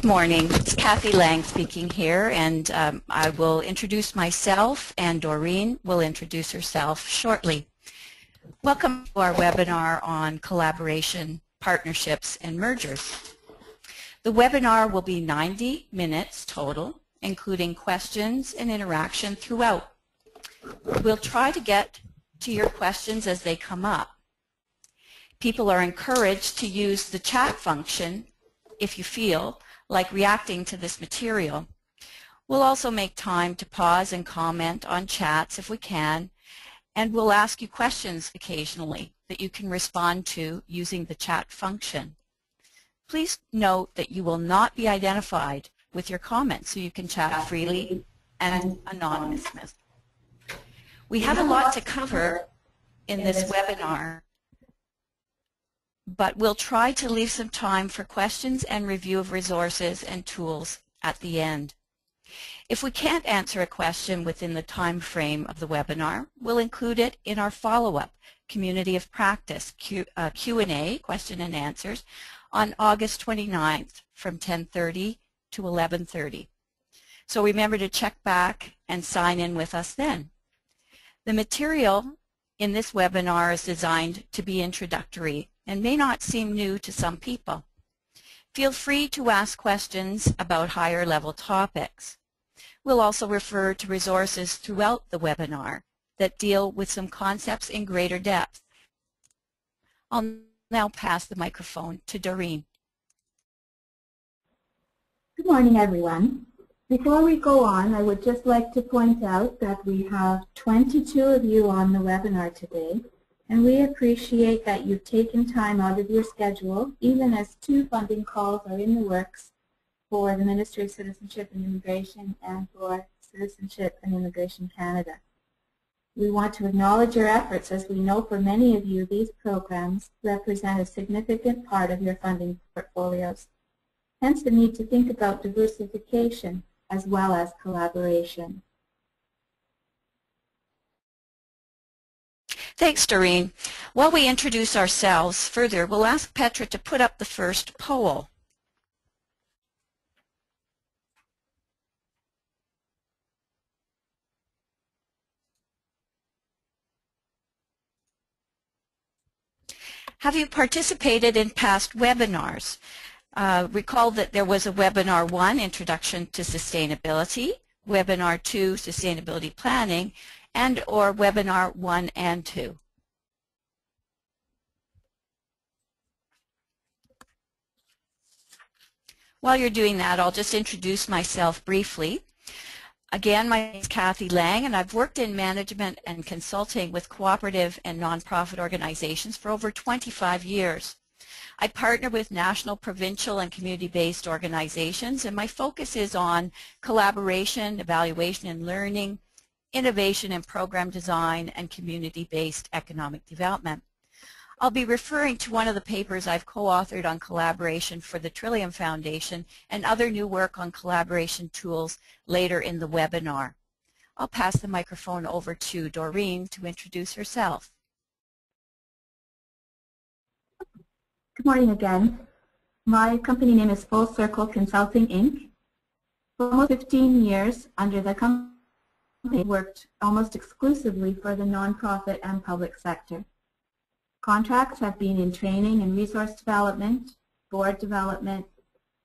morning. It's Kathy Lang speaking here, and I will introduce myself, and Doreen will introduce herself shortly. Welcome to our webinar on collaboration, partnerships, and mergers. The webinar will be 90 minutes total, including questions and interaction throughout. We'll try to get to your questions as they come up. People are encouraged to use the chat function if you feel like reacting to this material. We'll also make time to pause and comment on chats if we can, and we'll ask you questions occasionally that you can respond to using the chat function. Please note that you will not be identified with your comments, so you can chat freely and anonymously. We have a lot to cover in this webinar, but we'll try to leave some time for questions and review of resources and tools at the end. If we can't answer a question within the time frame of the webinar, we'll include it in our follow-up Community of Practice Q&A, question and answers, on August 29th from 10:30 to 11:30. So remember to check back and sign in with us then. The material in this webinar is designed to be introductory and may not seem new to some people. Feel free to ask questions about higher level topics. We'll also refer to resources throughout the webinar that deal with some concepts in greater depth. I'll now pass the microphone to Doreen. Good morning, everyone. Before we go on, I would just like to point out that we have 22 of you on the webinar today, and we appreciate that you've taken time out of your schedule, even as 2 funding calls are in the works for the Ministry of Citizenship and Immigration and for Citizenship and Immigration Canada. We want to acknowledge your efforts, as we know for many of you these programs represent a significant part of your funding portfolios. Hence the need to think about diversification as well as collaboration. Thanks, Doreen. While we introduce ourselves further, we'll ask Petra to put up the first poll. Have you participated in past webinars? Recall that there was a Webinar 1, Introduction to Sustainability, Webinar 2, Sustainability Planning, and/or Webinar 1 and 2. While you're doing that, I'll just introduce myself briefly. Again, my name is Kathy Lang, and I've worked in management and consulting with cooperative and nonprofit organizations for over 25 years. I partner with national, provincial, and community-based organizations, and my focus is on collaboration, evaluation and learning, innovation and program design, and community-based economic development. I'll be referring to one of the papers I've co-authored on collaboration for the Trillium Foundation and other new work on collaboration tools later in the webinar. I'll pass the microphone over to Doreen to introduce herself. Good morning again. My company name is Full Circle Consulting, Inc. For almost 15 years under the company, I worked almost exclusively for the nonprofit and public sector. Contracts have been in training and resource development, board development,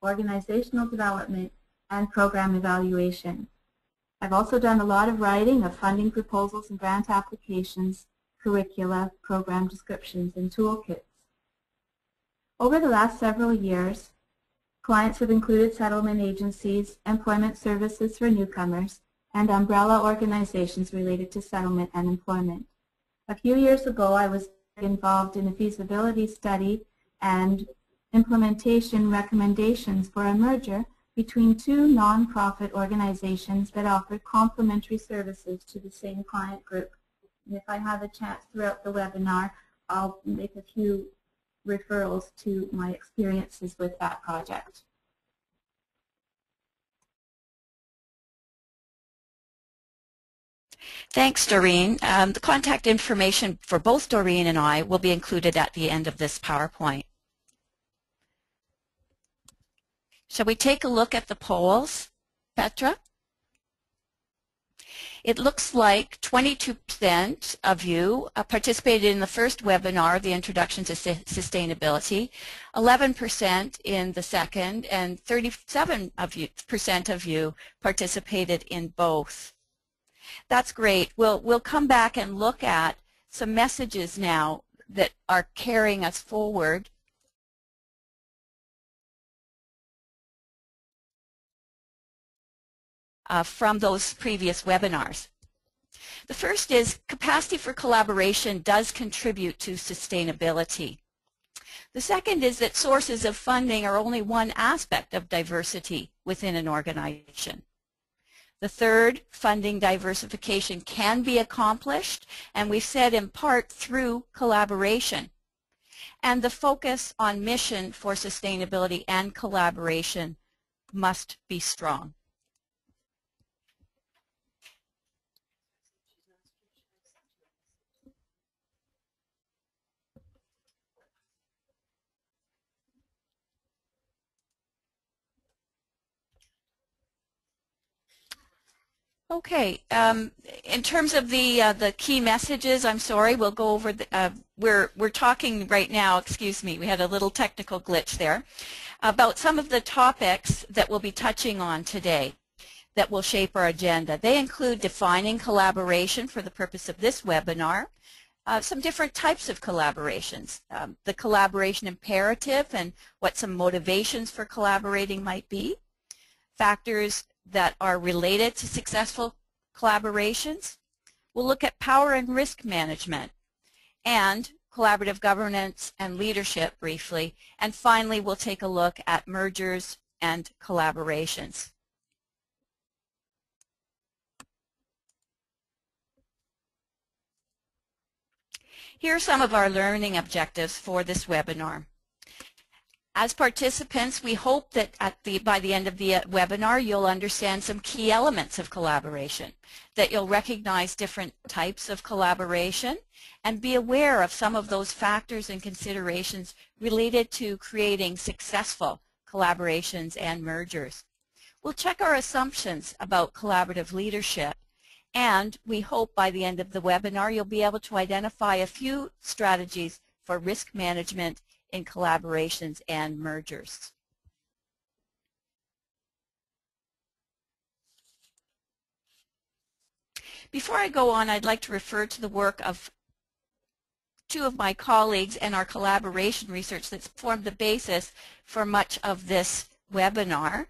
organizational development, and program evaluation. I've also done a lot of writing of funding proposals and grant applications, curricula, program descriptions, and toolkits. Over the last several years, clients have included settlement agencies, employment services for newcomers, and umbrella organizations related to settlement and employment. A few years ago, I was involved in a feasibility study and implementation recommendations for a merger between 2 nonprofit organizations that offered complementary services to the same client group. And if I have a chance throughout the webinar, I'll make a few referrals to my experiences with that project. Thanks, Doreen. The contact information for both Doreen and I will be included at the end of this PowerPoint. Shall we take a look at the polls, Petra? It looks like 22% of you participated in the first webinar, the Introduction to Sustainability, 11% in the second, and 37% of you participated in both. That's great. We'll come back and look at some messages now that are carrying us forward. From those previous webinars. The first is capacity for collaboration does contribute to sustainability. The second is that sources of funding are only one aspect of diversity within an organization. The third, funding diversification can be accomplished, and we've said in part through collaboration. And the focus on mission for sustainability and collaboration must be strong. Okay, in terms of the key messages, I'm sorry, we'll go over the, we're talking right now, excuse me, we had a little technical glitch there, about some of the topics that we'll be touching on today that will shape our agenda. They include defining collaboration for the purpose of this webinar, some different types of collaborations, the collaboration imperative and what some motivations for collaborating might be, factors that are related to successful collaborations. We'll look at power and risk management and collaborative governance and leadership briefly. And finally, we'll take a look at mergers and collaborations. Here are some of our learning objectives for this webinar. As participants, we hope that by the end of the webinar, you'll understand some key elements of collaboration, that you'll recognize different types of collaboration, and be aware of some of those factors and considerations related to creating successful collaborations and mergers. We'll check our assumptions about collaborative leadership, and we hope by the end of the webinar, you'll be able to identify a few strategies for risk management in collaborations and mergers. Before I go on, I'd like to refer to the work of two of my colleagues and our collaboration research that's formed the basis for much of this webinar.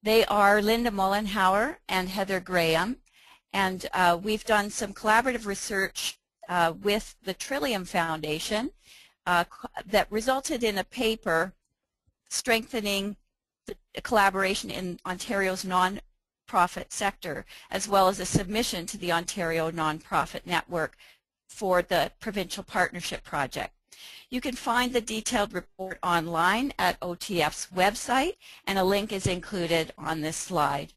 They are Linda Mollenhauer and Heather Graham, and we've done some collaborative research with the Trillium Foundation that resulted in a paper strengthening the collaboration in Ontario's non-profit sector, as well as a submission to the Ontario Nonprofit Network for the Provincial Partnership Project. You can find the detailed report online at OTF's website, and a link is included on this slide.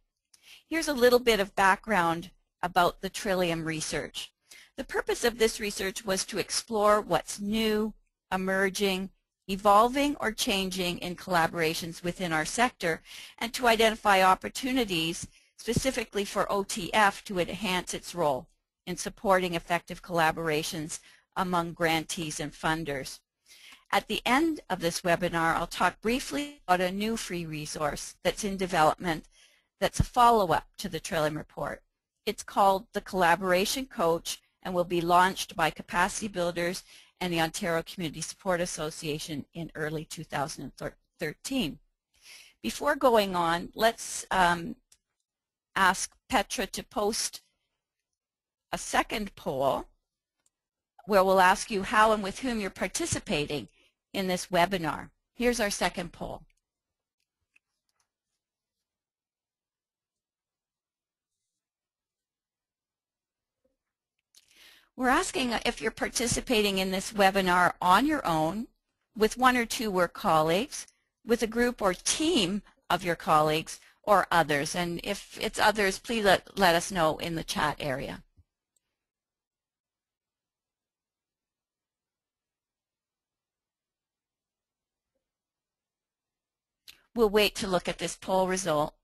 Here's a little bit of background about the Trillium research. The purpose of this research was to explore what's new, emerging, evolving, or changing in collaborations within our sector, and to identify opportunities specifically for OTF to enhance its role in supporting effective collaborations among grantees and funders. At the end of this webinar, I'll talk briefly about a new free resource that's in development that's a follow-up to the Trillium report. It's called the Collaboration Coach and will be launched by Capacity Builders and the Ontario Community Support Association in early 2013. Before going on, let's ask Petra to post a second poll where we'll ask you how and with whom you're participating in this webinar. Here's our second poll. We're asking if you're participating in this webinar on your own, with one or two work colleagues, with a group or team of your colleagues, or others. And if it's others, please let us know in the chat area. We'll wait to look at this poll result.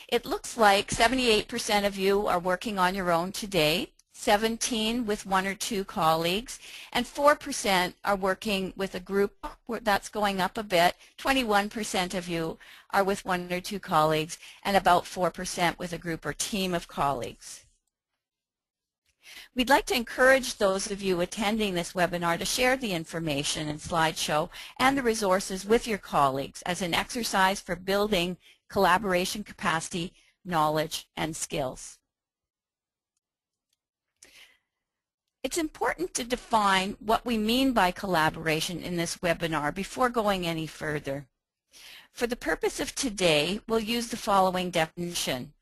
It looks like 78% of you are working on your own today, 17 with one or two colleagues, and 4% are working with a group. That's going up a bit. 21% of you are with one or two colleagues, and about 4% with a group or team of colleagues. We'd like to encourage those of you attending this webinar to share the information and slideshow and the resources with your colleagues as an exercise for building collaboration capacity, knowledge, and skills. It's important to define what we mean by collaboration in this webinar before going any further. For the purpose of today, we'll use the following definition.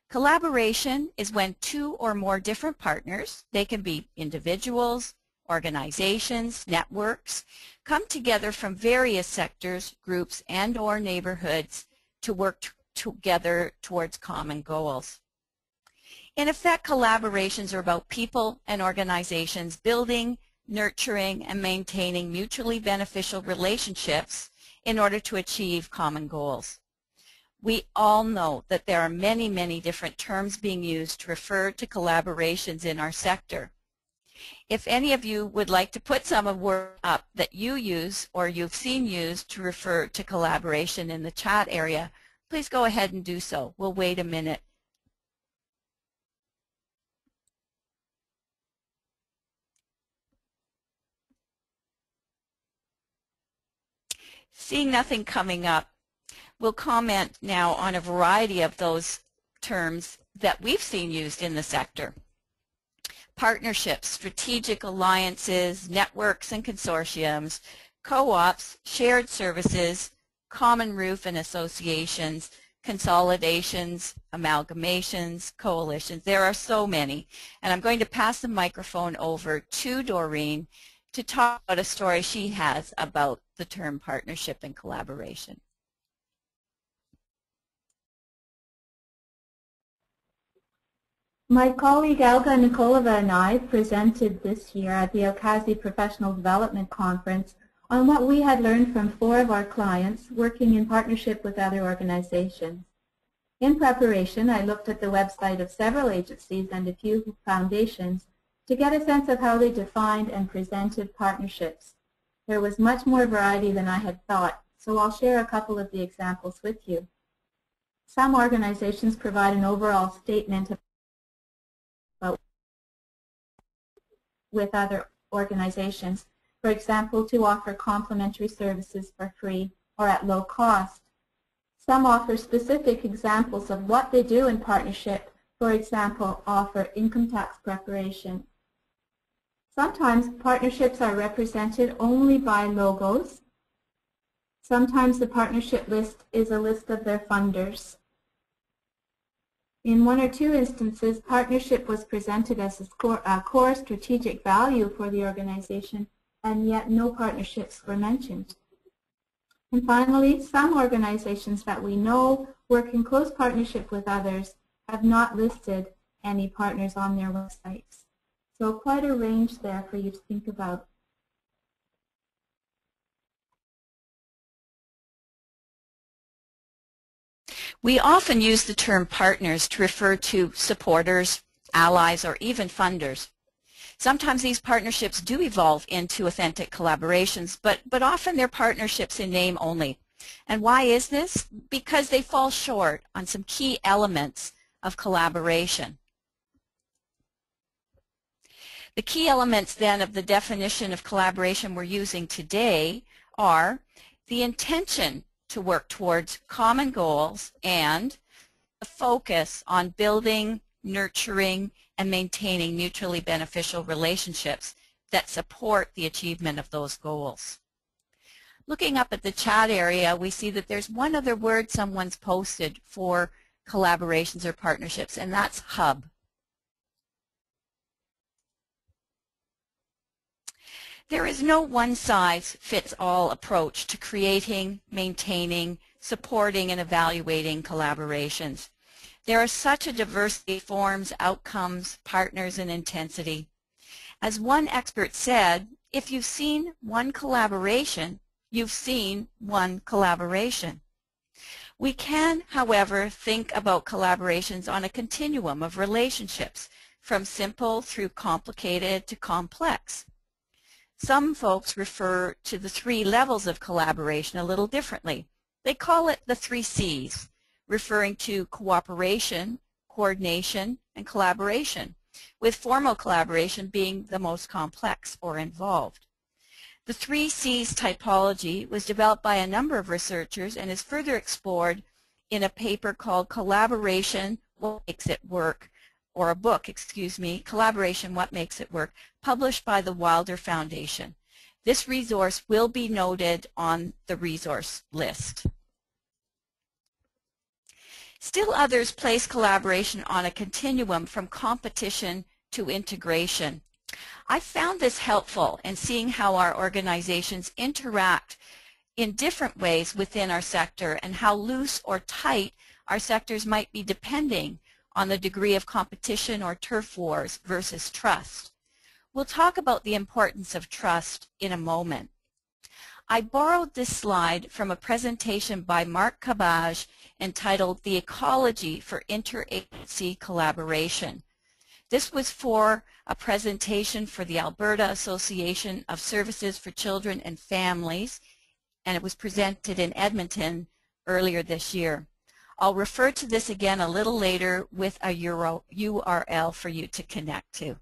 Collaboration is when two or more different partners, they can be individuals, organizations, networks, come together from various sectors, groups, and/or neighborhoods to work together towards common goals. In effect, collaborations are about people and organizations building, nurturing, and maintaining mutually beneficial relationships in order to achieve common goals. We all know that there are many, many different terms being used to refer to collaborations in our sector. If any of you would like to put some of words up that you use or you've seen used to refer to collaboration in the chat area, please go ahead and do so. We'll wait a minute. Seeing nothing coming up, we'll comment now on a variety of those terms that we've seen used in the sector. Partnerships, strategic alliances, networks and consortiums, co-ops, shared services, common roof and associations, consolidations, amalgamations, coalitions. There are so many. And I'm going to pass the microphone over to Doreen to talk about a story she has about the term partnership and collaboration. My colleague Olga Nikolova and I presented this year at the Elkazi Professional Development Conference on what we had learned from 4 of our clients working in partnership with other organizations. In preparation, I looked at the website of several agencies and a few foundations to get a sense of how they defined and presented partnerships. There was much more variety than I had thought, so I'll share a couple of the examples with you. Some organizations provide an overall statement about with other organizations, for example, to offer complementary services for free or at low cost. Some offer specific examples of what they do in partnership, for example, offer income tax preparation. Sometimes partnerships are represented only by logos. Sometimes the partnership list is a list of their funders. In 1 or 2 instances, partnership was presented as a core strategic value for the organization, and yet no partnerships were mentioned. And finally, some organizations that we know work in close partnership with others have not listed any partners on their websites. So quite a range there for you to think about. We often use the term partners to refer to supporters, allies, or even funders. Sometimes these partnerships do evolve into authentic collaborations, but often they're partnerships in name only. And why is this? Because they fall short on some key elements of collaboration. The key elements then of the definition of collaboration we're using today are the intention to work towards common goals and a focus on building, nurturing, and maintaining mutually beneficial relationships that support the achievement of those goals. Looking up at the chat area, we see that there's one other word someone's posted for collaborations or partnerships, and that's hub. There is no one-size-fits-all approach to creating, maintaining, supporting, and evaluating collaborations. There are such a diversity of forms, outcomes, partners, and intensity. As one expert said, if you've seen one collaboration, you've seen one collaboration. We can, however, think about collaborations on a continuum of relationships, from simple through complicated to complex. Some folks refer to the 3 levels of collaboration a little differently. They call it the 3 C's, referring to cooperation, coordination, and collaboration, with formal collaboration being the most complex or involved. The 3 C's typology was developed by a number of researchers and is further explored in a paper called Collaboration, What Makes It Work, or a book, Collaboration, What Makes It Work, published by the Wilder Foundation. This resource will be noted on the resource list. Still others place collaboration on a continuum from competition to integration. I found this helpful in seeing how our organizations interact in different ways within our sector and how loose or tight our sectors might be depending on the degree of competition or turf wars versus trust. We'll talk about the importance of trust in a moment. I borrowed this slide from a presentation by Mark Cabage entitled The Ecology for Interagency Collaboration. This was for a presentation for the Alberta Association of Services for Children and Families, and it was presented in Edmonton earlier this year. I'll refer to this again a little later with a URL for you to connect to.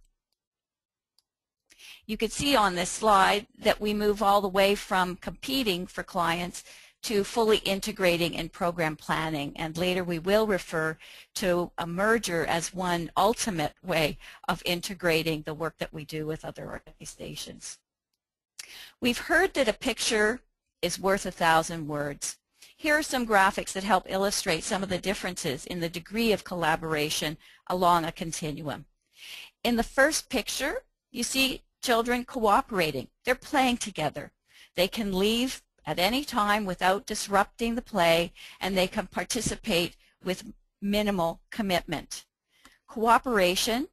You can see on this slide that we move all the way from competing for clients to fully integrating in program planning, and later we will refer to a merger as one ultimate way of integrating the work that we do with other organizations. We've heard that a picture is worth 1,000 words. Here are some graphics that help illustrate some of the differences in the degree of collaboration along a continuum. In the first picture, you see children cooperating. They're playing together. They can leave at any time without disrupting the play, and they can participate with minimal commitment. Cooperation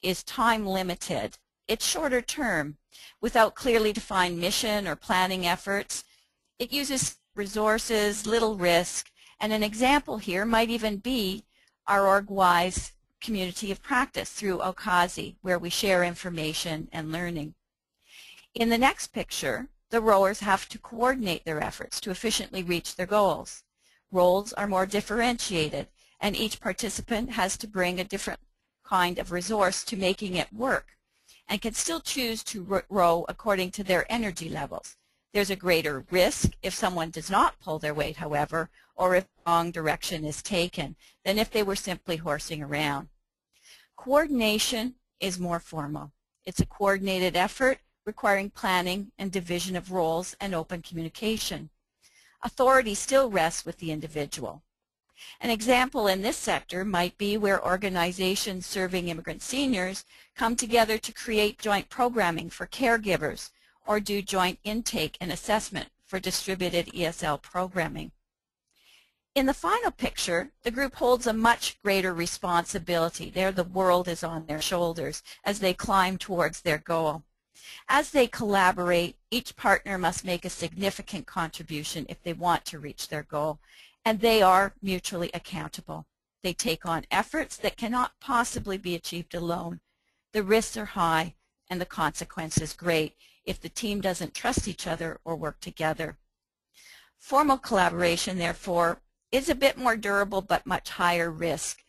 is time limited. It's shorter term, without clearly defined mission or planning efforts. It uses resources, little risk, and an example here might even be our Orgwise community of practice through Okazi, where we share information and learning. In the next picture, the rowers have to coordinate their efforts to efficiently reach their goals. Roles are more differentiated, and each participant has to bring a different kind of resource to making it work, and can still choose to row according to their energy levels. There's a greater risk if someone does not pull their weight, however, or if the wrong direction is taken, than if they were simply horsing around. Coordination is more formal. It's a coordinated effort requiring planning and division of roles and open communication. Authority still rests with the individual. An example in this sector might be where organizations serving immigrant seniors come together to create joint programming for caregivers or do joint intake and assessment for distributed ESL programming. In the final picture, the group holds a much greater responsibility. There the world is on their shoulders as they climb towards their goal. As they collaborate, each partner must make a significant contribution if they want to reach their goal, and they are mutually accountable. They take on efforts that cannot possibly be achieved alone. The risks are high and the consequences great if the team doesn't trust each other or work together. Formal collaboration, therefore, is a bit more durable but much higher risk.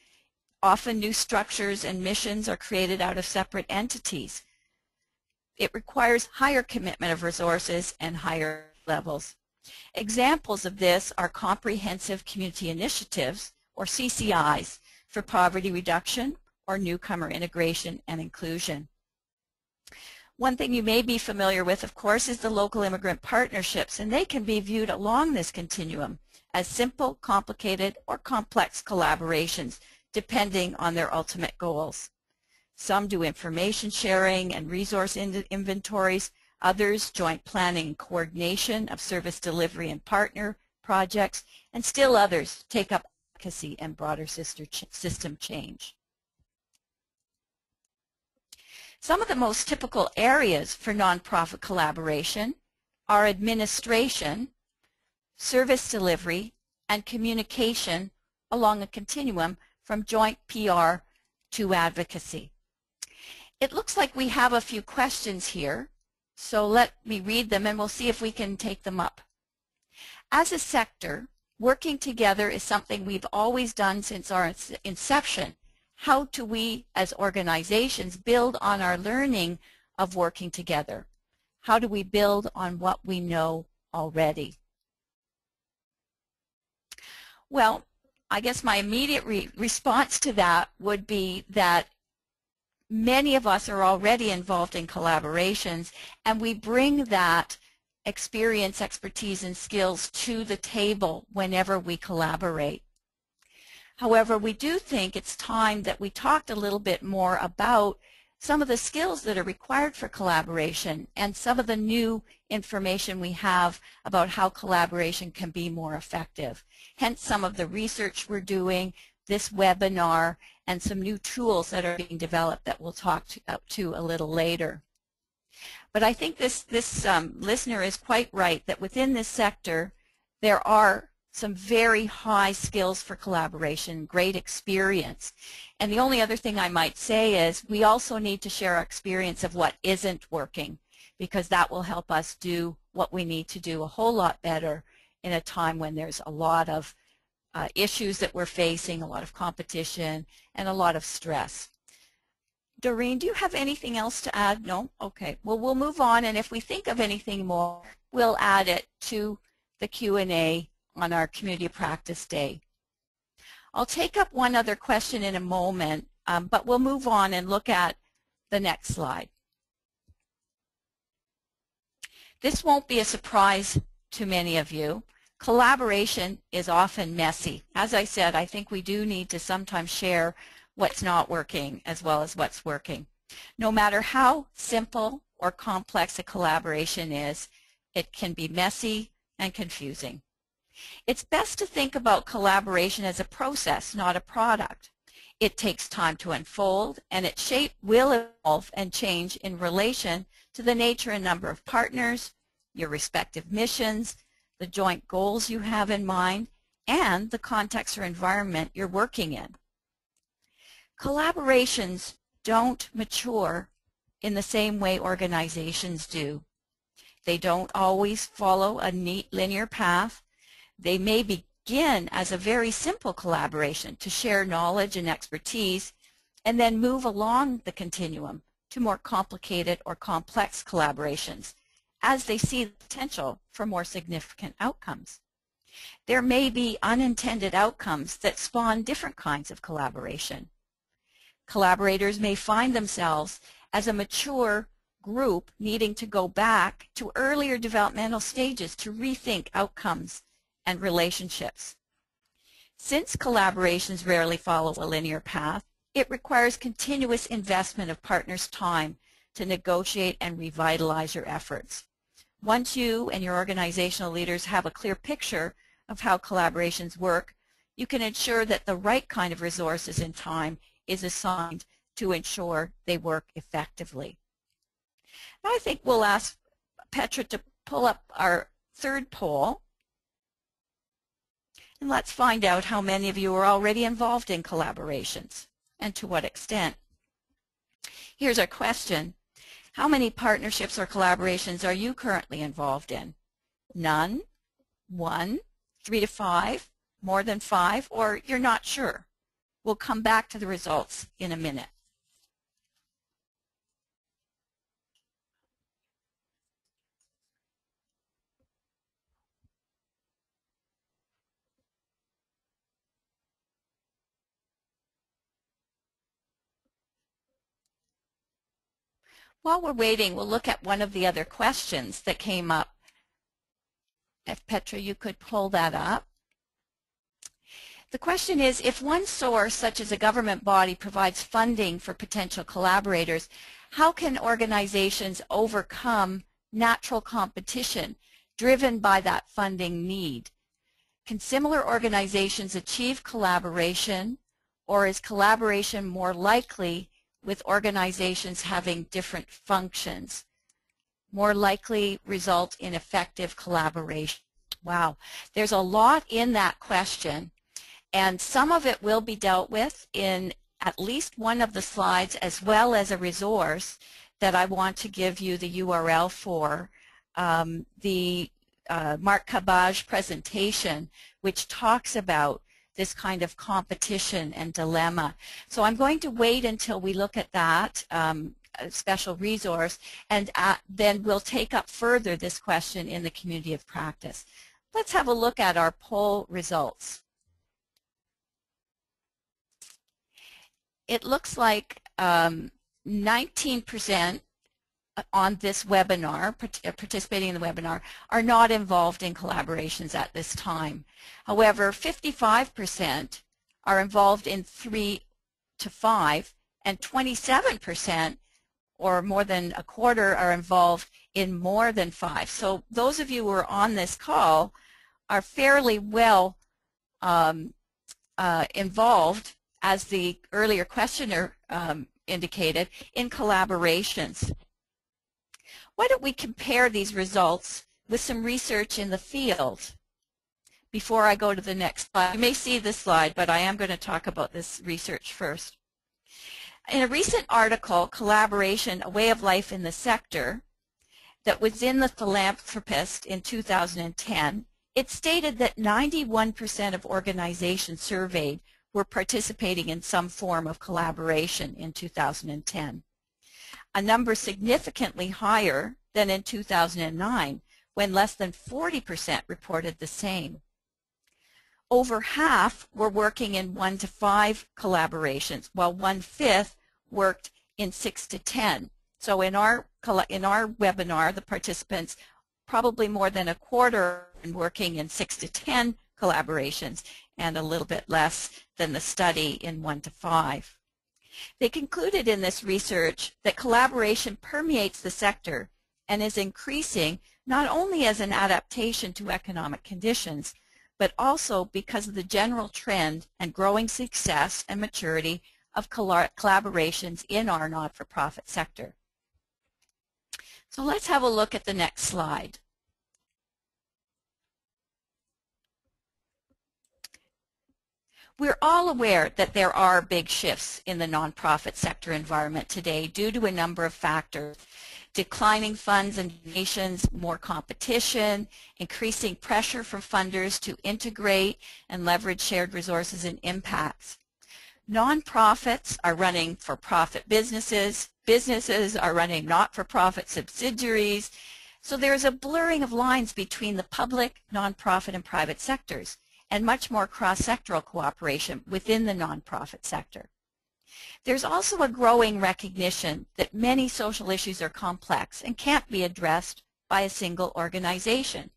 Often new structures and missions are created out of separate entities. It requires higher commitment of resources and higher levels. Examples of this are comprehensive community initiatives, or CCIs, for poverty reduction or newcomer integration and inclusion. One thing you may be familiar with, of course, is the local immigrant partnerships, and they can be viewed along this continuum as simple, complicated, or complex collaborations, depending on their ultimate goals. Some do information sharing and resource inventories, others joint planning and coordination of service delivery and partner projects, and still others take up advocacy and broader system change. Some of the most typical areas for nonprofit collaboration are administration, service delivery, and communication along a continuum from joint PR to advocacy. It looks like we have a few questions here, so let me read them and we'll see if we can take them up. As a sector, working together is something we've always done since our inception. How do we as organizations build on our learning of working together? How do we build on what we know already? Well, I guess my immediate response to that would be that many of us are already involved in collaborations, and we bring that experience, expertise, and skills to the table whenever we collaborate. However, we do think it's time that we talked a little bit more about some of the skills that are required for collaboration and some of the new information we have about how collaboration can be more effective. Hence some of the research we're doing, this webinar, and some new tools that are being developed that we'll talk to a little later. But I think this listener is quite right that within this sector there are some very high skills for collaboration, great experience. And the only other thing I might say is we also need to share our experience of what isn't working, because that will help us do what we need to do a whole lot better in a time when there's a lot of issues that we're facing, a lot of competition, and a lot of stress. Doreen, do you have anything else to add? No? Okay. Well, we'll move on, and if we think of anything more, we'll add it to the Q&A on our Community Practice Day. I'll take up one other question in a moment, but we'll move on and look at the next slide. This won't be a surprise to many of you. Collaboration is often messy. As I said, I think we do need to sometimes share what's not working as well as what's working. No matter how simple or complex a collaboration is, it can be messy and confusing. It's best to think about collaboration as a process, not a product. It takes time to unfold, and its shape will evolve and change in relation to the nature and number of partners, your respective missions, the joint goals you have in mind, and the context or environment you're working in. Collaborations don't mature in the same way organizations do. They don't always follow a neat linear path. They may begin as a very simple collaboration to share knowledge and expertise, and then move along the continuum to more complicated or complex collaborations as they see the potential for more significant outcomes. There may be unintended outcomes that spawn different kinds of collaboration. Collaborators may find themselves as a mature group needing to go back to earlier developmental stages to rethink outcomes and relationships. Since collaborations rarely follow a linear path, it requires continuous investment of partners' time to negotiate and revitalize your efforts. Once you and your organizational leaders have a clear picture of how collaborations work, you can ensure that the right kind of resources and time is assigned to ensure they work effectively. Now I think we'll ask Petra to pull up our third poll, and let's find out how many of you are already involved in collaborations and to what extent. Here's our question. How many partnerships or collaborations are you currently involved in? None, 1, 3 to 5, more than 5, or you're not sure? We'll come back to the results in a minute. While we're waiting, we'll look at one of the other questions that came up. If Petra, you could pull that up. The question is, if one source, such as a government body, provides funding for potential collaborators, how can organizations overcome natural competition driven by that funding need? Can similar organizations achieve collaboration, or is collaboration more likely with organizations having different functions? more likely result in effective collaboration? Wow, there's a lot in that question, and some of it will be dealt with in at least one of the slides, as well as a resource that I want to give you the URL for, the Mark Cabage presentation, which talks about this kind of competition and dilemma. So I'm going to wait until we look at that special resource, and then we'll take up further this question in the community of practice. Let's have a look at our poll results. It looks like 19% on this webinar, participating in the webinar, are not involved in collaborations at this time. However, 55% are involved in 3 to 5, and 27%, or more than a quarter, are involved in more than 5. So those of you who are on this call are fairly well involved, as the earlier questioner indicated, in collaborations. Why don't we compare these results with some research in the field? Before I go to the next slide, you may see this slide, but I am going to talk about this research first. In a recent article, Collaboration, A Way of Life in the Sector, that was in The Philanthropist in 2010, it stated that 91% of organizations surveyed were participating in some form of collaboration in 2010, a number significantly higher than in 2009, when less than 40% reported the same. Over half were working in 1 to 5 collaborations, while 1/5 worked in 6 to 10. So in our webinar, the participants, probably more than a quarter are working in 6 to 10 collaborations, and a little bit less than the study in 1 to 5. They concluded in this research that collaboration permeates the sector and is increasing not only as an adaptation to economic conditions, but also because of the general trend and growing success and maturity of collaborations in our not-for-profit sector. So let's have a look at the next slide. We're all aware that there are big shifts in the nonprofit sector environment today due to a number of factors: declining funds and donations, more competition, increasing pressure from funders to integrate and leverage shared resources and impacts. Nonprofits are running for-profit businesses, businesses are running not-for-profit subsidiaries, so there's a blurring of lines between the public, nonprofit, and private sectors, and much more cross-sectoral cooperation within the nonprofit sector. There's also a growing recognition that many social issues are complex and can't be addressed by a single organization.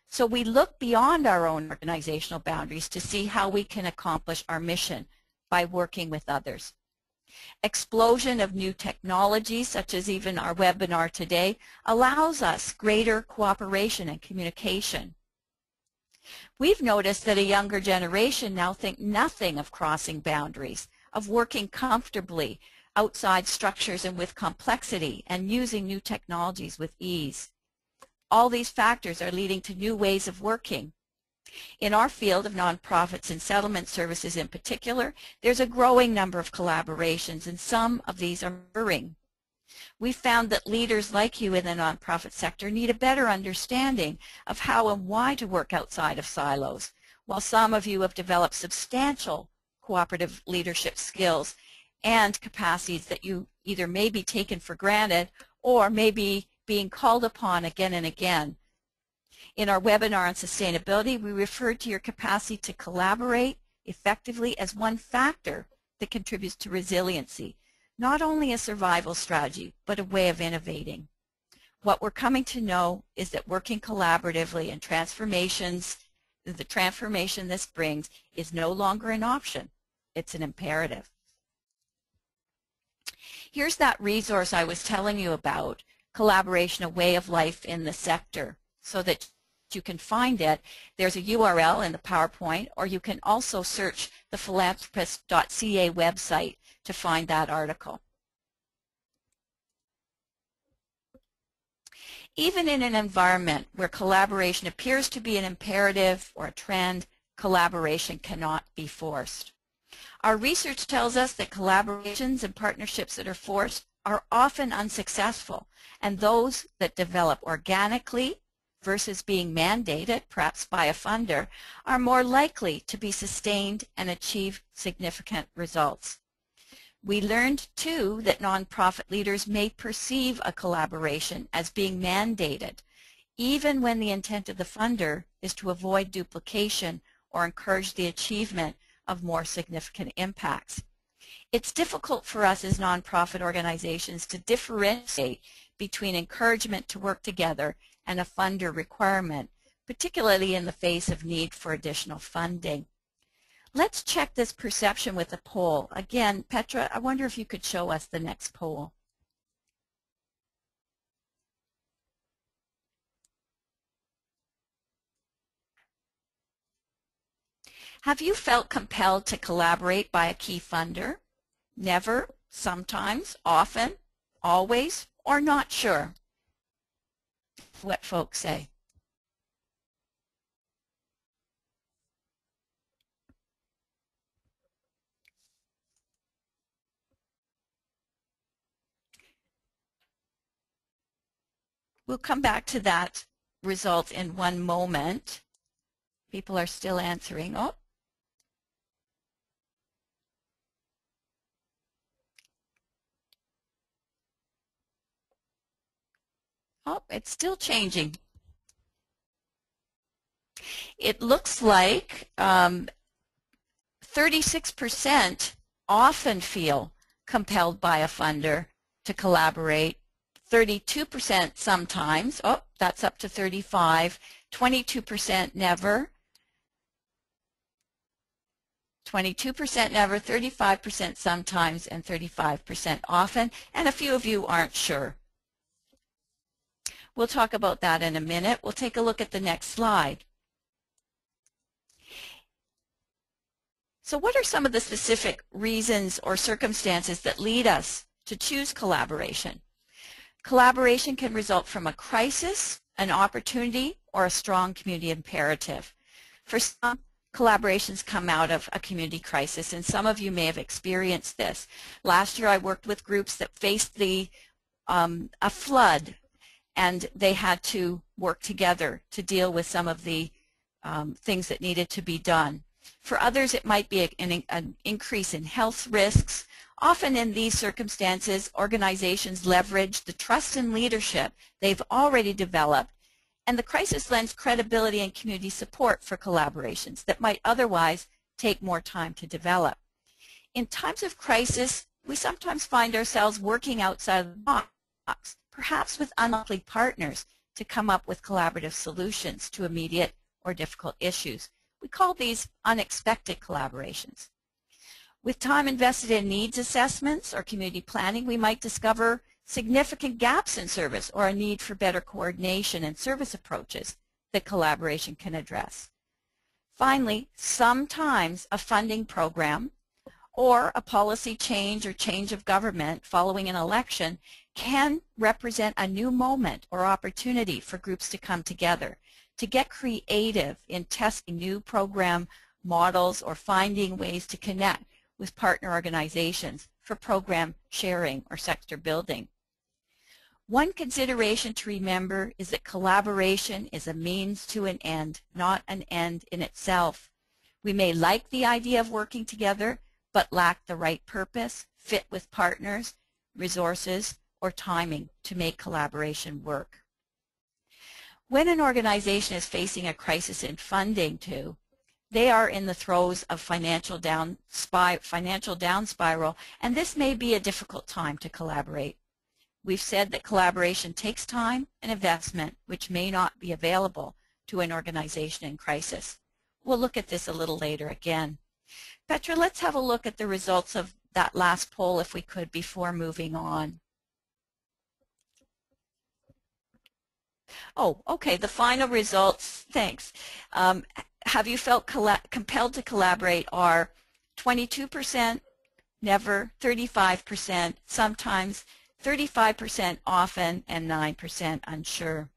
So we look beyond our own organizational boundaries to see how we can accomplish our mission by working with others. Explosion of new technologies, such as even our webinar today, allows us greater cooperation and communication. We've noticed that a younger generation now think nothing of crossing boundaries, of working comfortably outside structures and with complexity, and using new technologies with ease. All these factors are leading to new ways of working. In our field of nonprofits and settlement services in particular, there's a growing number of collaborations, and some of these are maturing. We found that leaders like you in the nonprofit sector need a better understanding of how and why to work outside of silos, while some of you have developed substantial cooperative leadership skills and capacities that you either may be taken for granted or may be being called upon again and again. In our webinar on sustainability, we referred to your capacity to collaborate effectively as one factor that contributes to resiliency, not only a survival strategy, but a way of innovating. What we're coming to know is that working collaboratively and the transformation this brings is no longer an option, it's an imperative. Here's that resource I was telling you about, Collaboration, A Way of Life in the Sector, so that you can find it. There's a URL in the PowerPoint, or you can also search the philanthropist.ca website to find that article. Even in an environment where collaboration appears to be an imperative or a trend, collaboration cannot be forced. Our research tells us that collaborations and partnerships that are forced are often unsuccessful, and those that develop organically versus being mandated, perhaps by a funder, are more likely to be sustained and achieve significant results. We learned, too, that nonprofit leaders may perceive a collaboration as being mandated, even when the intent of the funder is to avoid duplication or encourage the achievement of more significant impacts. It's difficult for us as nonprofit organizations to differentiate between encouragement to work together and a funder requirement, particularly in the face of need for additional funding. Let's check this perception with a poll. Again, Petra, I wonder if you could show us the next poll. Have you felt compelled to collaborate by a key funder? Never, sometimes, often, always, or not sure? What folks say. We'll come back to that result in one moment. People are still answering. Oh, it's still changing. It looks like 36% often feel compelled by a funder to collaborate. 32% sometimes. Oh, that's up to 35. 22% never. 22% never, 35% sometimes, and 35% often. And a few of you aren't sure. We'll talk about that in a minute. We'll take a look at the next slide. So what are some of the specific reasons or circumstances that lead us to choose collaboration? Collaboration can result from a crisis, an opportunity, or a strong community imperative. For some, collaborations come out of a community crisis, and some of you may have experienced this. Last year I worked with groups that faced a flood, and they had to work together to deal with some of the things that needed to be done. For others, it might be an increase in health risks. Often in these circumstances, organizations leverage the trust and leadership they've already developed, and the crisis lends credibility and community support for collaborations that might otherwise take more time to develop. In times of crisis, we sometimes find ourselves working outside of the box, perhaps with unlikely partners, to come up with collaborative solutions to immediate or difficult issues. We call these unexpected collaborations. With time invested in needs assessments or community planning, we might discover significant gaps in service or a need for better coordination and service approaches that collaboration can address. Finally, sometimes a funding program or a policy change or change of government following an election can represent a new moment or opportunity for groups to come together, to get creative in testing new program models or finding ways to connect with partner organizations for program sharing or sector building. One consideration to remember is that collaboration is a means to an end, not an end in itself. We may like the idea of working together, but lack the right purpose, fit with partners, resources, or timing to make collaboration work. When an organization is facing a crisis in funding too, they are in the throes of financial down spiral, and this may be a difficult time to collaborate. We've said that collaboration takes time and investment, which may not be available to an organization in crisis. We'll look at this a little later again. Petra, let's have a look at the results of that last poll if we could before moving on. Oh, okay, the final results, thanks. Have you felt compelled to collaborate are 22%, never, 35%, sometimes, 35% often, and 9% unsure.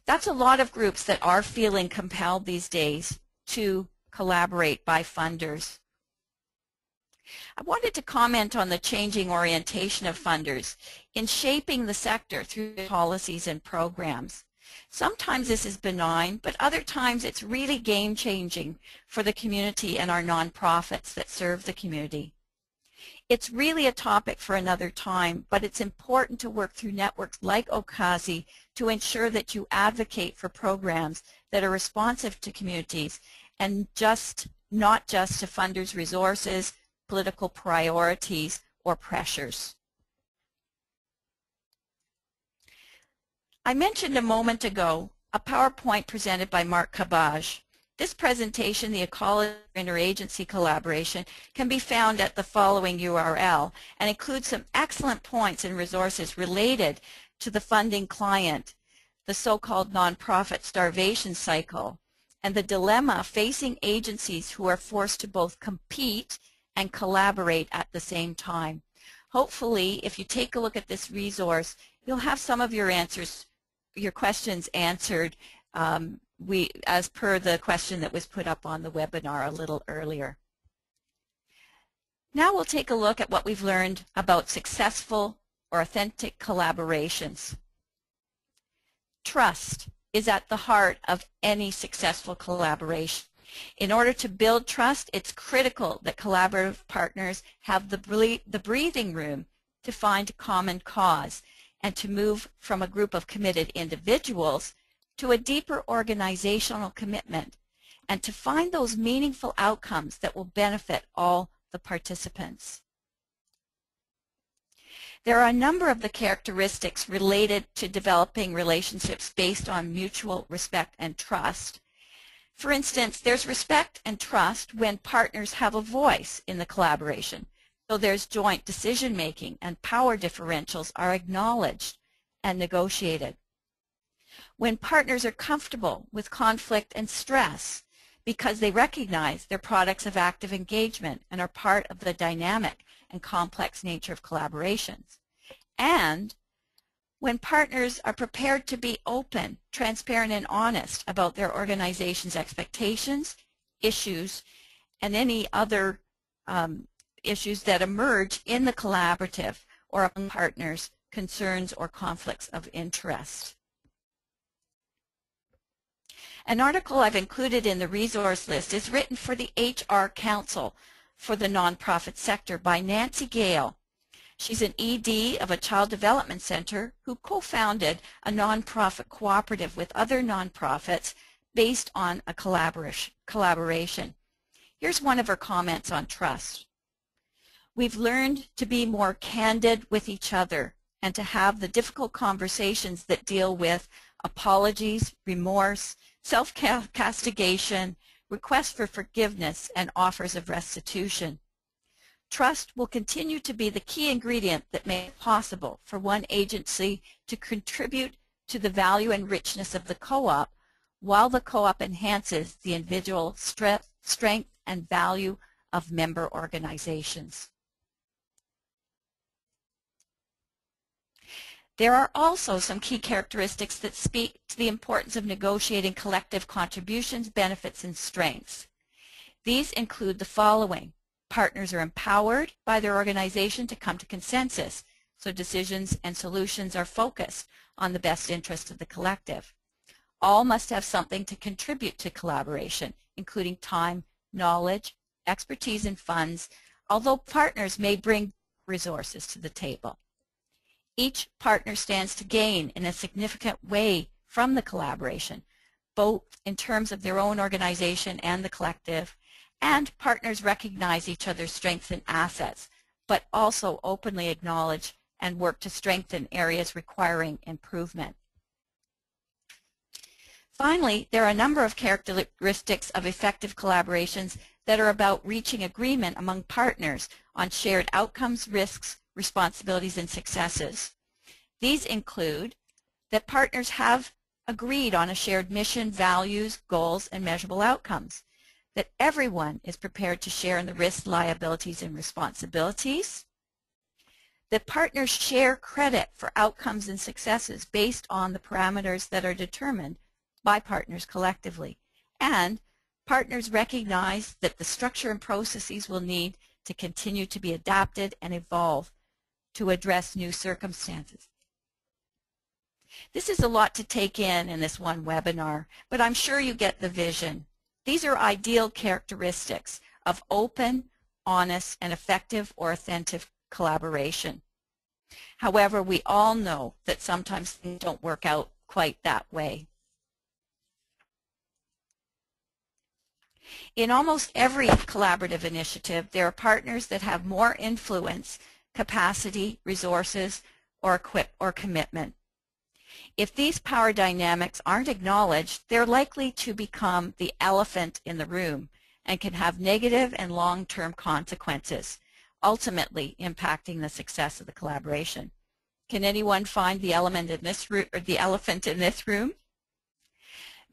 That's a lot of groups that are feeling compelled these days to collaborate by funders. I wanted to comment on the changing orientation of funders in shaping the sector through policies and programs. Sometimes this is benign, but other times it's really game-changing for the community and our nonprofits that serve the community. It's really a topic for another time, but it's important to work through networks like OCASI to ensure that you advocate for programs that are responsive to communities and not just to funders' resources, political priorities, or pressures. I mentioned a moment ago a PowerPoint presented by Mark Cabage. This presentation, the Ecology Interagency Collaboration, can be found at the following URL and includes some excellent points and resources related to the funding client, the so-called nonprofit starvation cycle, and the dilemma facing agencies who are forced to both compete and collaborate at the same time. Hopefully, if you take a look at this resource, you'll have some of your questions answered as per the question that was put up on the webinar a little earlier. Now we'll take a look at what we've learned about successful or authentic collaborations. Trust is at the heart of any successful collaboration. In order to build trust, it's critical that collaborative partners have the breathing room to find a common cause and to move from a group of committed individuals to a deeper organizational commitment, and to find those meaningful outcomes that will benefit all the participants. There are a number of the characteristics related to developing relationships based on mutual respect and trust. For instance, there's respect and trust when partners have a voice in the collaboration. So there's joint decision-making and power differentials are acknowledged and negotiated. When partners are comfortable with conflict and stress because they recognize they're products of active engagement and are part of the dynamic and complex nature of collaborations. And when partners are prepared to be open, transparent, and honest about their organization's expectations, issues, and any other issues that emerge in the collaborative or among partners, concerns, or conflicts of interest. An article I've included in the resource list is written for the HR Council for the Nonprofit Sector by Nancy Gale. She's an ED of a child development center who co-founded a nonprofit cooperative with other nonprofits based on a collaboration. Here's one of her comments on trust. We've learned to be more candid with each other and to have the difficult conversations that deal with apologies, remorse, self-castigation, requests for forgiveness, and offers of restitution. Trust will continue to be the key ingredient that makes it possible for one agency to contribute to the value and richness of the co-op, while the co-op enhances the individual strength and value of member organizations. There are also some key characteristics that speak to the importance of negotiating collective contributions, benefits, and strengths. These include the following. Partners are empowered by their organization to come to consensus, so decisions and solutions are focused on the best interest of the collective. All must have something to contribute to collaboration, including time, knowledge, expertise, and funds, although partners may bring resources to the table. Each partner stands to gain in a significant way from the collaboration, both in terms of their own organization and the collective, and partners recognize each other's strengths and assets, but also openly acknowledge and work to strengthen areas requiring improvement. Finally, there are a number of characteristics of effective collaborations that are about reaching agreement among partners on shared outcomes, risks, responsibilities, and successes. These include that partners have agreed on a shared mission, values, goals, and measurable outcomes, that everyone is prepared to share in the risks, liabilities, and responsibilities, that partners share credit for outcomes and successes based on the parameters that are determined by partners collectively. And partners recognize that the structure and processes will need to continue to be adapted and evolve to address new circumstances. This is a lot to take in this one webinar, but I'm sure you get the vision. These are ideal characteristics of open, honest, and effective or authentic collaboration. However, we all know that sometimes things don't work out quite that way. In almost every collaborative initiative, there are partners that have more influence, capacity, resources, or commitment. If these power dynamics aren't acknowledged, they're likely to become the elephant in the room and can have negative and long-term consequences, ultimately impacting the success of the collaboration. Can anyone find the elephant in this room?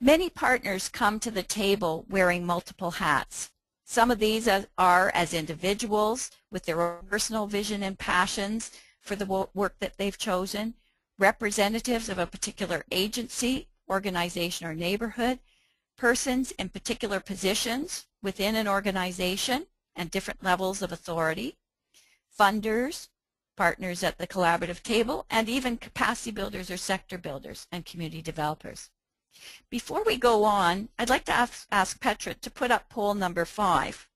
Many partners come to the table wearing multiple hats. Some of these are as individuals with their own personal vision and passions for the work that they've chosen, representatives of a particular agency, organization, or neighborhood, persons in particular positions within an organization and different levels of authority, funders, partners at the collaborative table, and even capacity builders or sector builders and community developers. Before we go on, I'd like to ask Petra to put up poll number 5.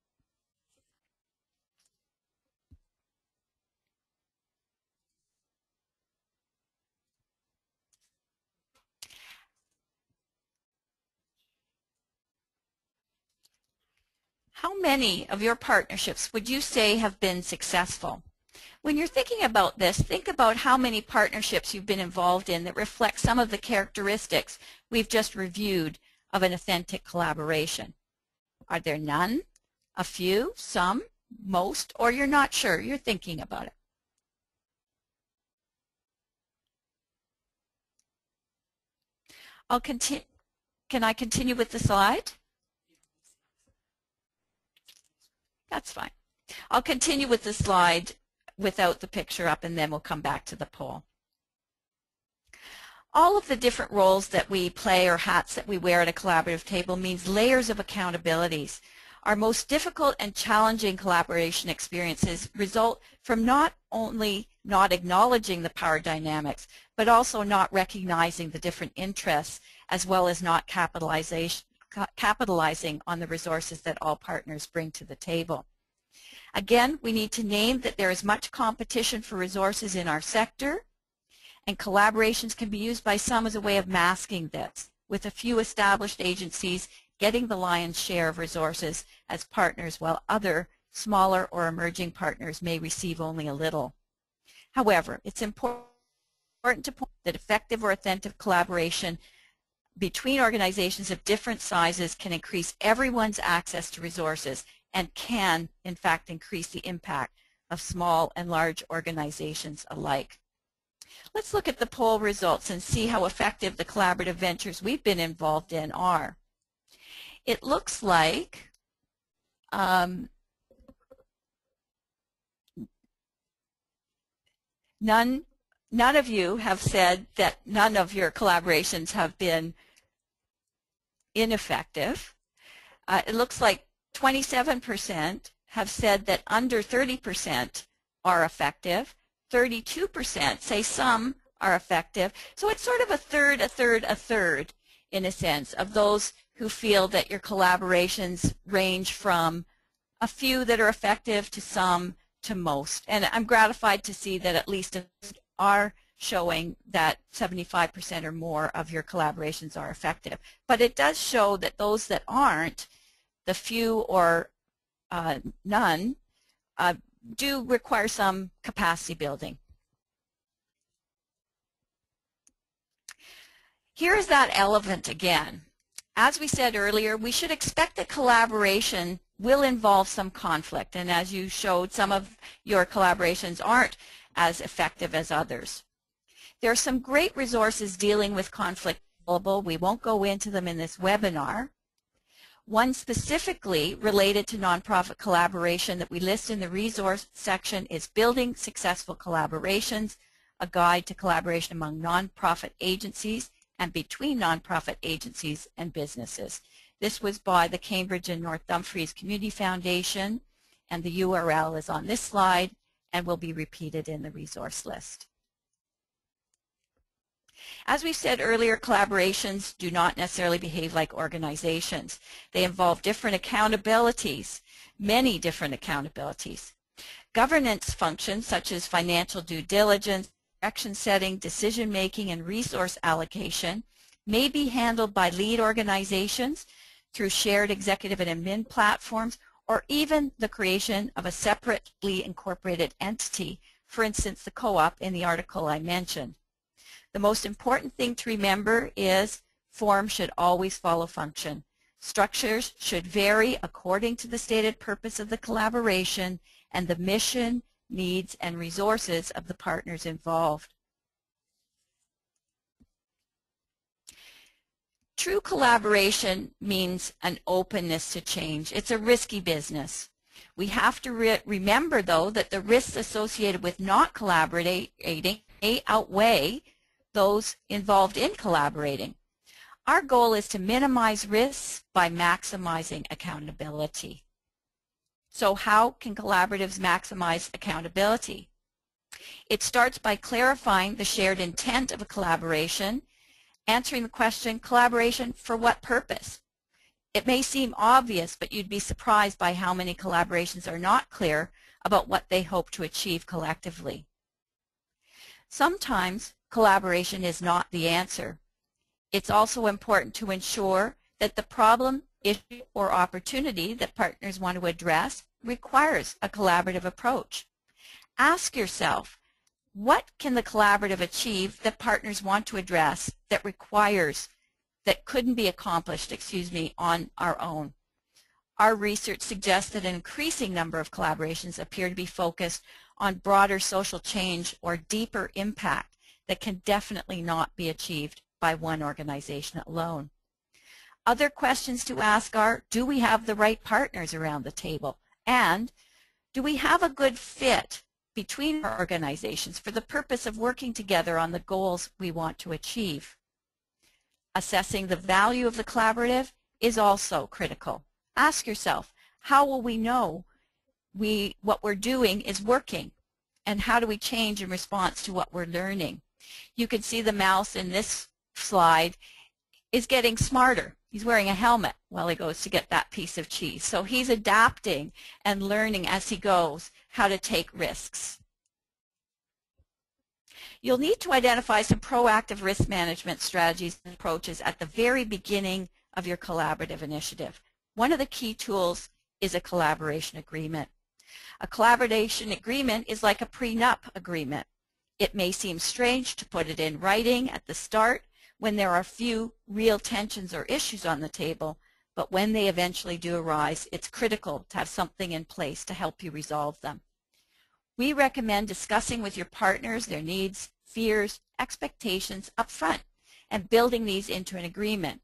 How many of your partnerships would you say have been successful? When you're thinking about this, think about how many partnerships you've been involved in that reflect some of the characteristics we've just reviewed of an authentic collaboration. Are there none, a few, some, most, or you're not sure? You're thinking about it. Can I continue with the slide? That's fine. I'll continue with the slide without the picture up, and then we'll come back to the poll. All of the different roles that we play or hats that we wear at a collaborative table means layers of accountabilities. Our most difficult and challenging collaboration experiences result from not only not acknowledging the power dynamics, but also not recognizing the different interests, as well as not capitalizing on the resources that all partners bring to the table. Again, we need to name that there is much competition for resources in our sector, and collaborations can be used by some as a way of masking this, with a few established agencies getting the lion's share of resources as partners, while other smaller or emerging partners may receive only a little. However, it's important to point out that effective or authentic collaboration between organizations of different sizes can increase everyone's access to resources and can, in fact, increase the impact of small and large organizations alike. Let's look at the poll results and see how effective the collaborative ventures we've been involved in are. It looks like none of you have said that none of your collaborations have been ineffective. It looks like 27% have said that under 30% are effective. 32% say some are effective. So it's sort of a third, a third, a third, in a sense, of those who feel that your collaborations range from a few that are effective to some to most. And I'm gratified to see that at least are showing that 75% or more of your collaborations are effective. But it does show that those that aren't, the few or none, do require some capacity building. Here's that elephant again. As we said earlier, we should expect that collaboration will involve some conflict, and as you showed, some of your collaborations aren't as effective as others. There are some great resources dealing with conflict available. We won't go into them in this webinar. One specifically related to nonprofit collaboration that we list in the resource section is Building Successful Collaborations, a guide to collaboration among nonprofit agencies and between nonprofit agencies and businesses. This was by the Cambridge and North Dumfries Community Foundation, and the URL is on this slide and will be repeated in the resource list. As we said earlier, collaborations do not necessarily behave like organizations. They involve different accountabilities, many different accountabilities. Governance functions such as financial due diligence, direction setting, decision making, and resource allocation may be handled by lead organizations through shared executive and admin platforms, or even the creation of a separately incorporated entity, for instance the co-op in the article I mentioned. The most important thing to remember is form should always follow function. Structures should vary according to the stated purpose of the collaboration and the mission, needs, and resources of the partners involved. True collaboration means an openness to change. It's a risky business. We have to remember, though, that the risks associated with not collaborating may outweigh those involved in collaborating. Our goal is to minimize risks by maximizing accountability. So how can collaboratives maximize accountability? It starts by clarifying the shared intent of a collaboration, answering the question, collaboration for what purpose? It may seem obvious, but you'd be surprised by how many collaborations are not clear about what they hope to achieve collectively. Sometimes collaboration is not the answer. It's also important to ensure that the problem, issue, or opportunity that partners want to address requires a collaborative approach. Ask yourself, what can the collaborative achieve that partners want to address that couldn't be accomplished, on our own? Our research suggests that an increasing number of collaborations appear to be focused on broader social change or deeper impact that can definitely not be achieved by one organization alone. Other questions to ask are, do we have the right partners around the table? And do we have a good fit between our organizations for the purpose of working together on the goals we want to achieve? Assessing the value of the collaborative is also critical. Ask yourself, how will we know what we're doing is working? And how do we change in response to what we're learning? You can see the mouse in this slide is getting smarter. He's wearing a helmet while he goes to get that piece of cheese. So he's adapting and learning as he goes how to take risks. You'll need to identify some proactive risk management strategies and approaches at the very beginning of your collaborative initiative. One of the key tools is a collaboration agreement. A collaboration agreement is like a prenup agreement. It may seem strange to put it in writing at the start when there are few real tensions or issues on the table, but when they eventually do arise, it's critical to have something in place to help you resolve them. We recommend discussing with your partners their needs, fears, expectations up front and building these into an agreement.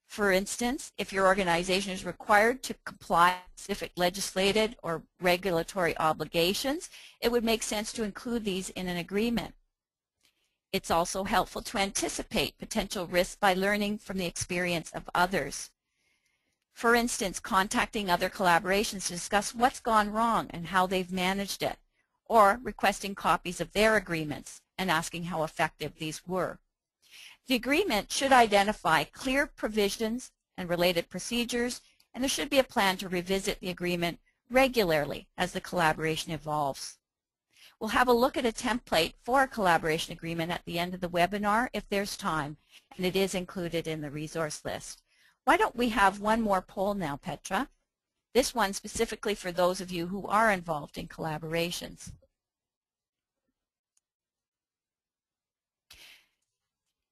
For instance, if your organization is required to comply with specific legislated or regulatory obligations, it would make sense to include these in an agreement. It's also helpful to anticipate potential risks by learning from the experience of others. For instance, contacting other collaborations to discuss what's gone wrong and how they've managed it, or requesting copies of their agreements and asking how effective these were. The agreement should identify clear provisions and related procedures, and there should be a plan to revisit the agreement regularly as the collaboration evolves. We'll have a look at a template for a collaboration agreement at the end of the webinar if there's time, and it is included in the resource list. Why don't we have one more poll now, Petra? This one specifically for those of you who are involved in collaborations.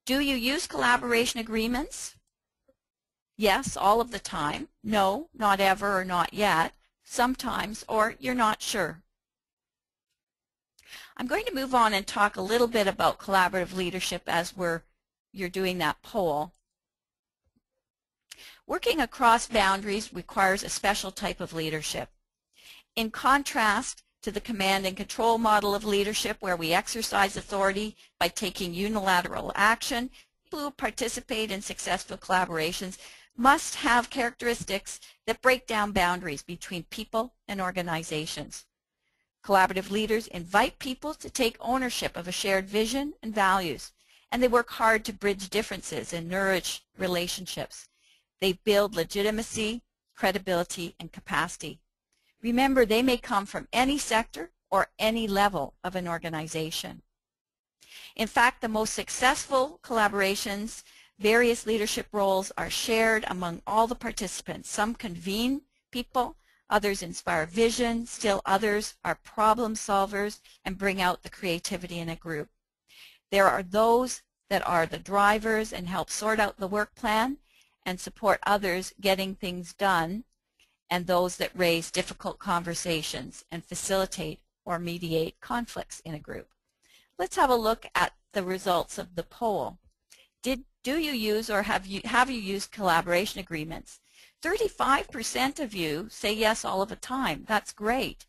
Do you use collaboration agreements? Yes, all of the time. No, not ever or not yet. Sometimes, or you're not sure. I'm going to move on and talk a little bit about collaborative leadership as you're doing that poll. Working across boundaries requires a special type of leadership. In contrast to the command and control model of leadership, where we exercise authority by taking unilateral action, people who participate in successful collaborations must have characteristics that break down boundaries between people and organizations. Collaborative leaders invite people to take ownership of a shared vision and values, and they work hard to bridge differences and nourish relationships. They build legitimacy, credibility, and capacity. Remember, they may come from any sector or any level of an organization. In fact, the most successful collaborations, various leadership roles are shared among all the participants. Some convene people, others inspire vision, still others are problem solvers and bring out the creativity in a group. There are those that are the drivers and help sort out the work plan and support others getting things done, and those that raise difficult conversations and facilitate or mediate conflicts in a group. Let's have a look at the results of the poll. Do you use or have you used collaboration agreements? 35% of you say yes all of the time. That's great.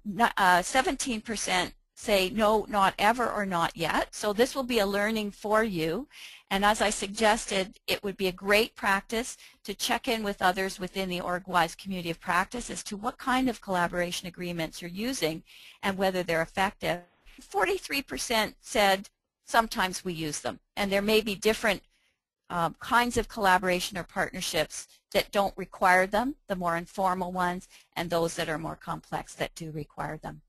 17% say no, not ever or not yet. So this will be a learning for you. And as I suggested, it would be a great practice to check in with others within the Orgwise community of practice as to what kind of collaboration agreements you're using and whether they're effective. 43% said sometimes we use them, and there may be different kinds of collaboration or partnerships that don't require them, the more informal ones, and those that are more complex that do require them.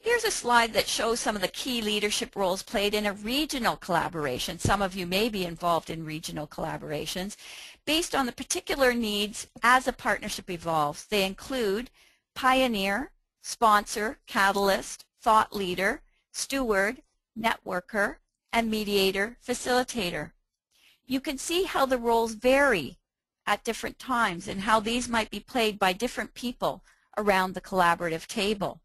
Here's a slide that shows some of the key leadership roles played in a regional collaboration. Some of you may be involved in regional collaborations. Based on the particular needs as a partnership evolves, they include pioneer, sponsor, catalyst, thought leader, steward, networker, and mediator, facilitator. You can see how the roles vary at different times and how these might be played by different people around the collaborative table.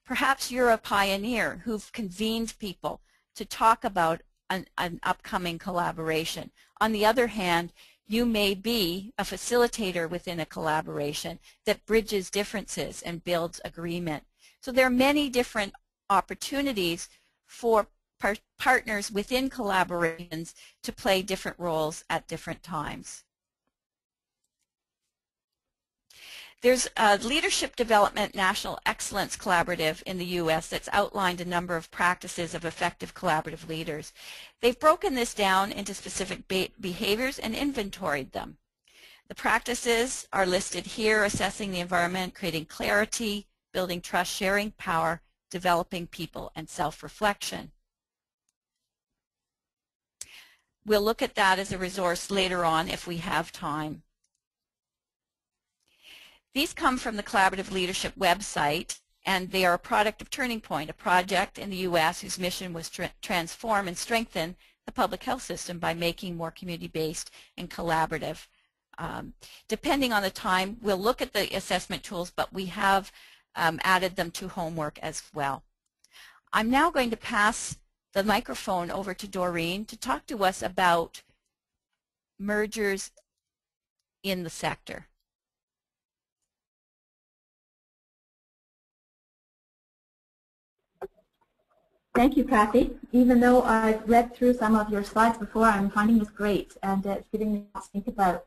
Perhaps you're a pioneer who've convened people to talk about an upcoming collaboration. On the other hand, you may be a facilitator within a collaboration that bridges differences and builds agreement. So there are many different opportunities for partners within collaborations to play different roles at different times. There's a Leadership Development National Excellence Collaborative in the U.S. that's outlined a number of practices of effective collaborative leaders. They've broken this down into specific behaviors and inventoried them. The practices are listed here: assessing the environment, creating clarity, building trust, sharing power, developing people, and self-reflection. We'll look at that as a resource later on if we have time. These come from the Collaborative Leadership website, and they are a product of Turning Point, a project in the U.S. whose mission was to transform and strengthen the public health system by making more community-based and collaborative. Depending on the time, we'll look at the assessment tools, but we have added them to homework as well. I'm now going to pass the microphone over to Doreen to talk to us about mergers in the sector. Thank you, Kathy. Even though I've read through some of your slides before, I'm finding this great, and it's giving me lots to think about.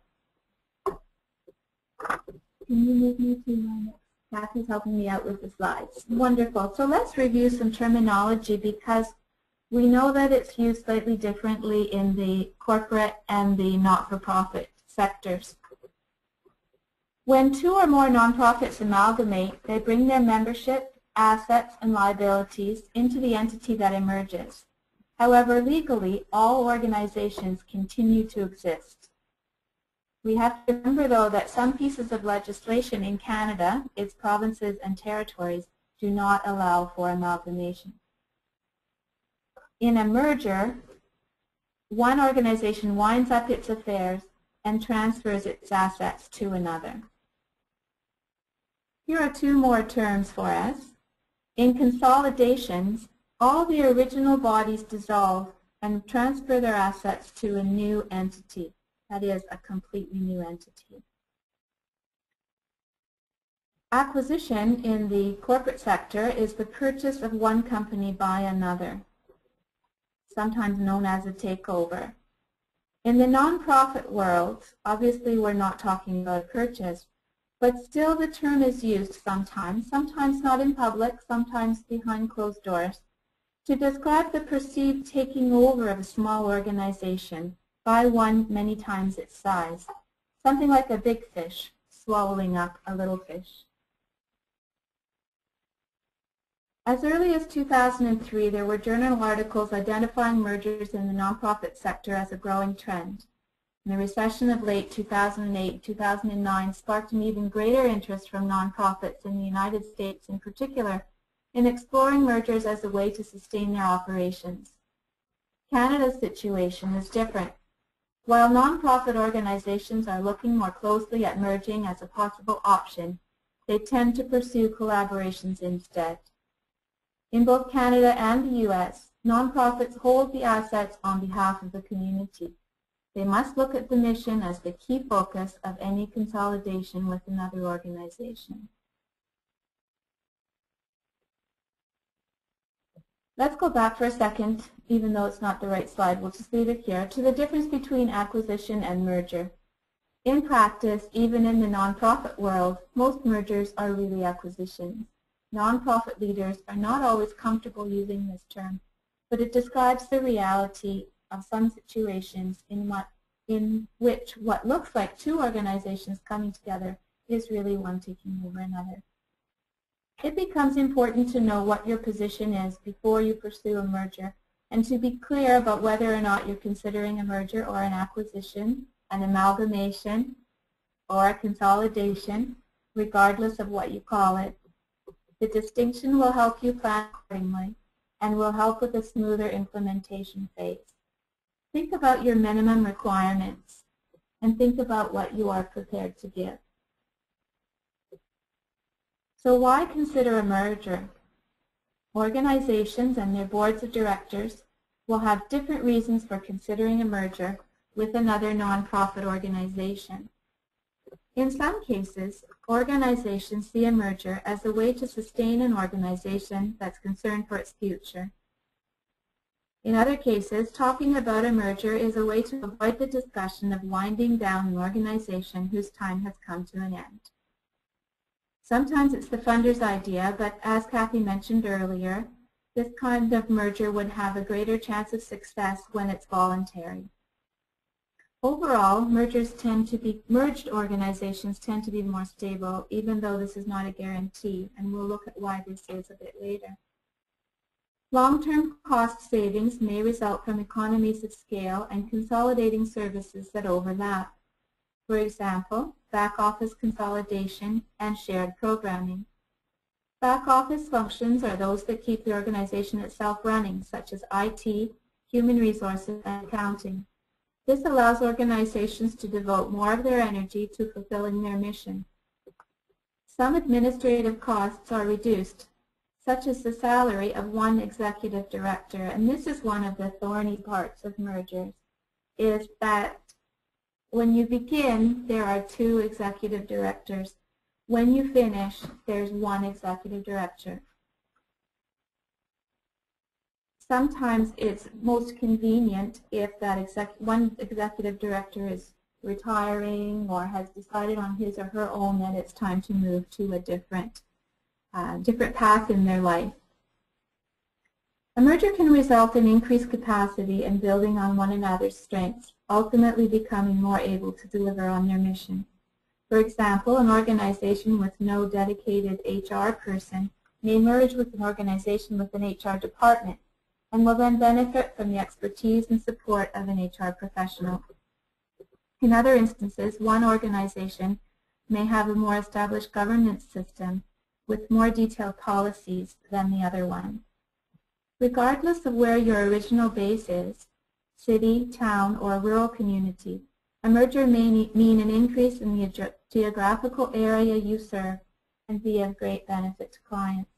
Can you move me to my next? Kathy's helping me out with the slides. Wonderful. So let's review some terminology, because we know that it's used slightly differently in the corporate and the not-for-profit sectors. When two or more nonprofits amalgamate, they bring their membership, assets, and liabilities into the entity that emerges. However, legally, all organizations continue to exist. We have to remember, though, that some pieces of legislation in Canada, its provinces and territories, do not allow for amalgamation. In a merger, one organization winds up its affairs and transfers its assets to another. Here are two more terms for us. In consolidations, all the original bodies dissolve and transfer their assets to a new entity, that is, a completely new entity. Acquisition in the corporate sector is the purchase of one company by another, sometimes known as a takeover. In the nonprofit world, obviously we're not talking about a purchase, but still the term is used sometimes not in public, sometimes behind closed doors, to describe the perceived taking over of a small organization by one many times its size, something like a big fish swallowing up a little fish. As early as 2003, there were journal articles identifying mergers in the nonprofit sector as a growing trend. And the recession of late 2008-2009 sparked an even greater interest from nonprofits in the United States in particular in exploring mergers as a way to sustain their operations. Canada's situation is different. While nonprofit organizations are looking more closely at merging as a possible option, they tend to pursue collaborations instead. In both Canada and the U.S., nonprofits hold the assets on behalf of the community. They must look at the mission as the key focus of any consolidation with another organization. Let's go back for a second, even though it's not the right slide, we'll just leave it here, to the difference between acquisition and merger. In practice, even in the nonprofit world, most mergers are really acquisitions. Nonprofit leaders are not always comfortable using this term, but it describes the reality of some situations in which what looks like two organizations coming together is really one taking over another. It becomes important to know what your position is before you pursue a merger and to be clear about whether or not you're considering a merger or an acquisition, an amalgamation, or a consolidation, regardless of what you call it. The distinction will help you plan accordingly and will help with a smoother implementation phase. Think about your minimum requirements and think about what you are prepared to give. So why consider a merger? Organizations and their boards of directors will have different reasons for considering a merger with another nonprofit organization. In some cases, organizations see a merger as a way to sustain an organization that's concerned for its future. In other cases, talking about a merger is a way to avoid the discussion of winding down an organization whose time has come to an end. Sometimes it's the funder's idea, but as Kathy mentioned earlier, this kind of merger would have a greater chance of success when it's voluntary. Overall, merged organizations tend to be more stable, even though this is not a guarantee, and we'll look at why this is a bit later. Long-term cost savings may result from economies of scale and consolidating services that overlap. For example, back-office consolidation and shared programming. Back-office functions are those that keep the organization itself running, such as IT, human resources, and accounting. This allows organizations to devote more of their energy to fulfilling their mission. Some administrative costs are reduced, such as the salary of one executive director, and this is one of the thorny parts of mergers, is that when you begin, there are two executive directors. When you finish, there's one executive director. Sometimes it's most convenient if that one executive director is retiring or has decided on his or her own that it's time to move to a different path in their life. A merger can result in increased capacity and building on one another's strengths, ultimately becoming more able to deliver on their mission. For example, an organization with no dedicated HR person may merge with an organization with an HR department and will then benefit from the expertise and support of an HR professional. In other instances, one organization may have a more established governance system with more detailed policies than the other one. Regardless of where your original base is, city, town, or rural community, a merger may mean an increase in the geographical area you serve and be of great benefit to clients.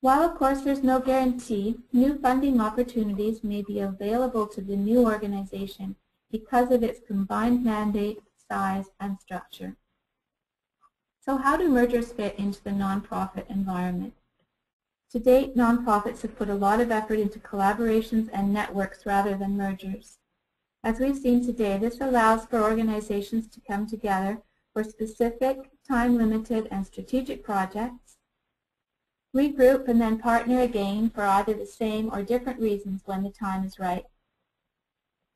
While of course there's no guarantee, new funding opportunities may be available to the new organization because of its combined mandate, size, and structure. So how do mergers fit into the nonprofit environment? To date, nonprofits have put a lot of effort into collaborations and networks rather than mergers. As we've seen today, this allows for organizations to come together for specific, time-limited, and strategic projects, regroup, and then partner again for either the same or different reasons when the time is right.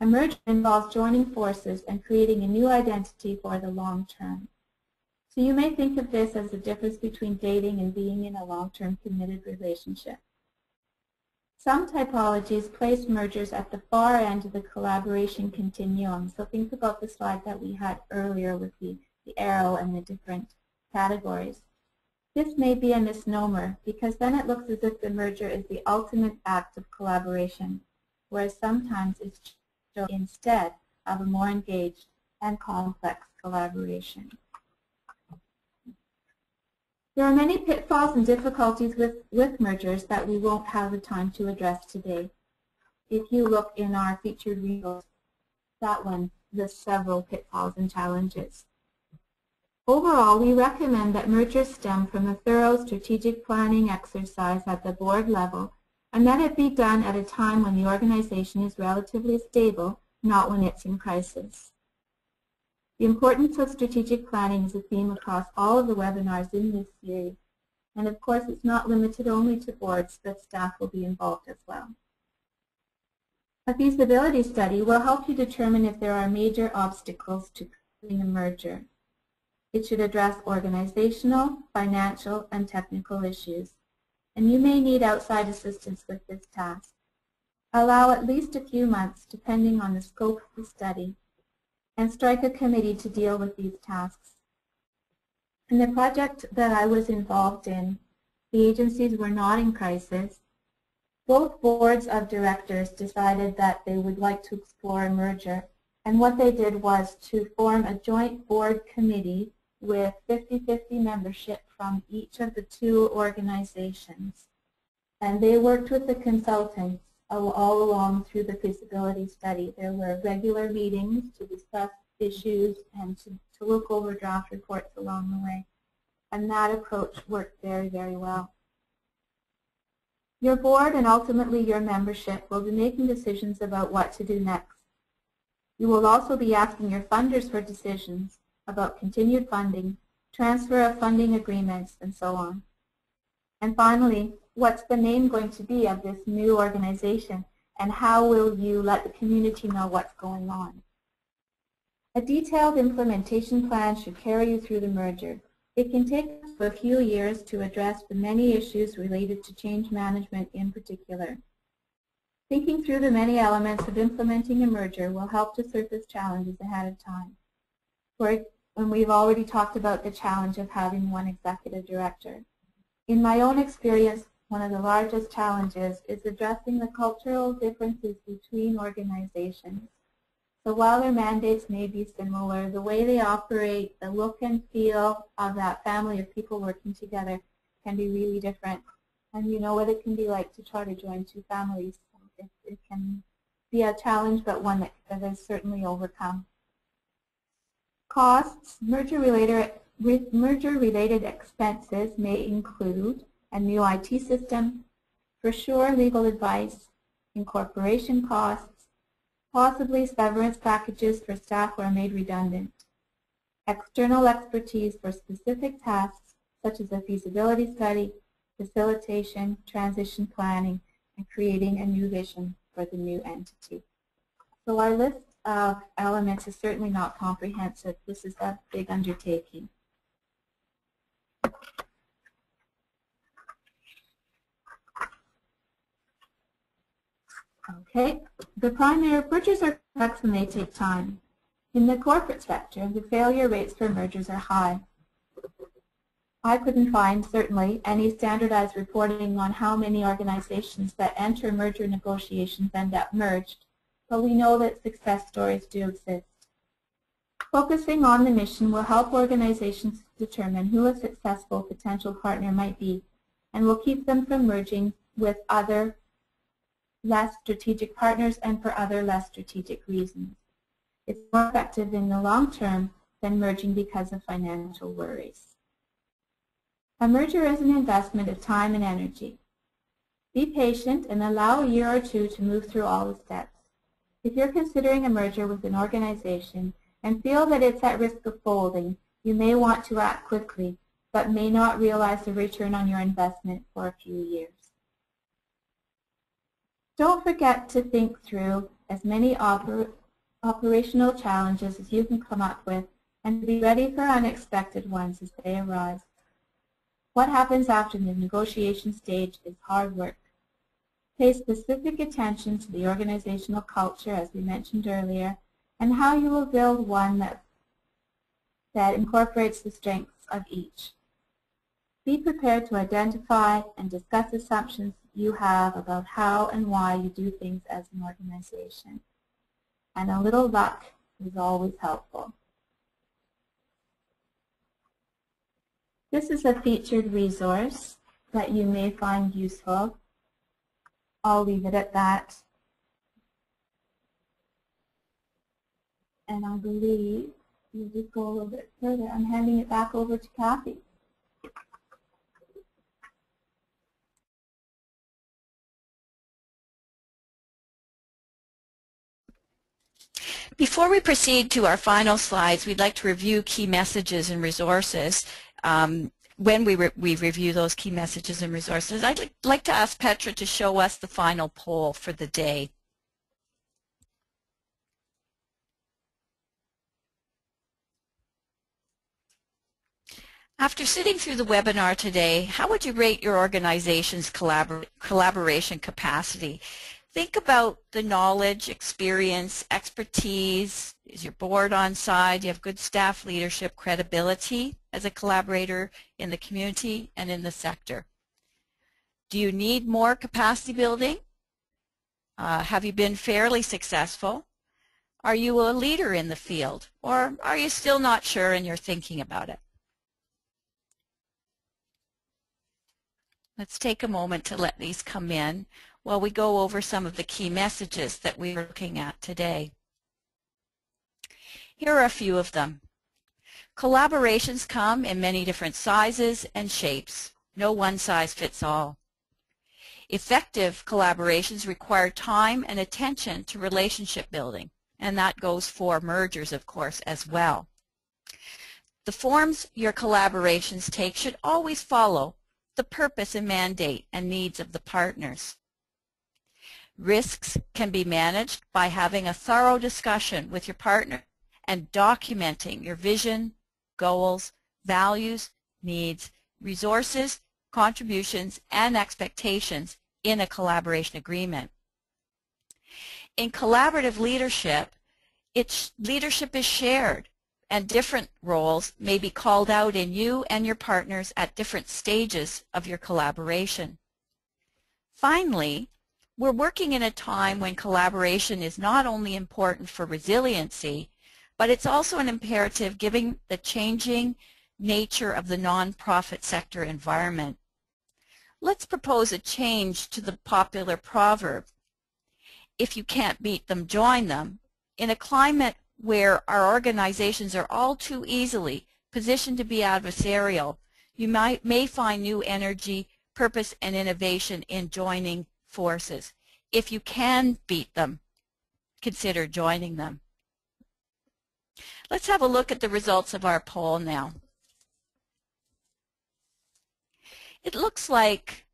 A merger involves joining forces and creating a new identity for the long term. So you may think of this as the difference between dating and being in a long-term committed relationship. Some typologies place mergers at the far end of the collaboration continuum. So think about the slide that we had earlier with the arrow and the different categories. This may be a misnomer because then it looks as if the merger is the ultimate act of collaboration, whereas sometimes it's shown instead of a more engaged and complex collaboration. There are many pitfalls and difficulties with mergers that we won't have the time to address today. If you look in our featured resource, that one lists several pitfalls and challenges. Overall, we recommend that mergers stem from a thorough strategic planning exercise at the board level, and that it be done at a time when the organization is relatively stable, not when it's in crisis. The importance of strategic planning is a theme across all of the webinars in this series, and of course it's not limited only to boards, but staff will be involved as well. A feasibility study will help you determine if there are major obstacles to completing a merger. It should address organizational, financial, and technical issues, and you may need outside assistance with this task. Allow at least a few months, depending on the scope of the study, and strike a committee to deal with these tasks. In the project that I was involved in, the agencies were not in crisis. Both boards of directors decided that they would like to explore a merger, and what they did was to form a joint board committee with 50-50 membership from each of the two organizations. And they worked with the consultants all along through the feasibility study. There were regular meetings to discuss issues and to look over draft reports along the way. And that approach worked very, very well. Your board and ultimately your membership will be making decisions about what to do next. You will also be asking your funders for decisions about continued funding, transfer of funding agreements, and so on. And finally, what's the name going to be of this new organization, and how will you let the community know what's going on? A detailed implementation plan should carry you through the merger. It can take a few years to address the many issues related to change management in particular. Thinking through the many elements of implementing a merger will help to surface challenges ahead of time. And we've already talked about the challenge of having one executive director. In my own experience, one of the largest challenges is addressing the cultural differences between organizations. So while their mandates may be similar, the way they operate, the look and feel of that family of people working together can be really different. And you know what it can be like to try to join two families. It can be a challenge, but one that is certainly overcome. Costs, merger-related expenses may include a new IT system, for sure legal advice, incorporation costs, possibly severance packages for staff who are made redundant, external expertise for specific tasks such as a feasibility study, facilitation, transition planning, and creating a new vision for the new entity. So our list of elements is certainly not comprehensive. This is a big undertaking. Okay, the primary mergers are complex and they take time. In the corporate sector, the failure rates for mergers are high. I couldn't find, certainly, any standardized reporting on how many organizations that enter merger negotiations end up merged, but we know that success stories do exist. Focusing on the mission will help organizations determine who a successful potential partner might be and will keep them from merging with other less strategic partners and for other less strategic reasons. It's more effective in the long term than merging because of financial worries. A merger is an investment of time and energy. Be patient and allow a year or two to move through all the steps. If you're considering a merger with an organization and feel that it's at risk of folding, you may want to act quickly, but may not realize the return on your investment for a few years. Don't forget to think through as many operational challenges as you can come up with and be ready for unexpected ones as they arise. What happens after the negotiation stage is hard work. Pay specific attention to the organizational culture, as we mentioned earlier, and how you will build one that incorporates the strengths of each. Be prepared to identify and discuss assumptions you have about how and why you do things as an organization. And a little luck is always helpful. This is a featured resource that you may find useful. I'll leave it at that. And I believe we'll just go a little bit further. I'm handing it back over to Kathy. Before we proceed to our final slides, we'd like to review key messages and resources. When we review those key messages and resources, I'd like to ask Petra to show us the final poll for the day. After sitting through the webinar today, how would you rate your organization's collaboration capacity? Think about the knowledge, experience, expertise. Is your board on side? Do you have good staff leadership, credibility as a collaborator in the community and in the sector? Do you need more capacity building? Have you been fairly successful? Are you a leader in the field? Or are you still not sure and you're thinking about it? Let's take a moment to let these come in while we go over some of the key messages that we're looking at today. Here are a few of them. Collaborations come in many different sizes and shapes. No one size fits all. Effective collaborations require time and attention to relationship building, and that goes for mergers, of course, as well. The forms your collaborations take should always follow the purpose and mandate and needs of the partners. Risks can be managed by having a thorough discussion with your partner and documenting your vision, goals, values, needs, resources, contributions, and expectations in a collaboration agreement. In collaborative leadership, leadership is shared, and different roles may be called out in you and your partners at different stages of your collaboration. Finally, we're working in a time when collaboration is not only important for resiliency, but it's also an imperative given the changing nature of the nonprofit sector environment. Let's propose a change to the popular proverb, "If you can't beat them, join them." In a climate where our organizations are all too easily positioned to be adversarial, you may find new energy, purpose, and innovation in joining forces. If you can beat them, consider joining them. Let's have a look at the results of our poll now. It looks like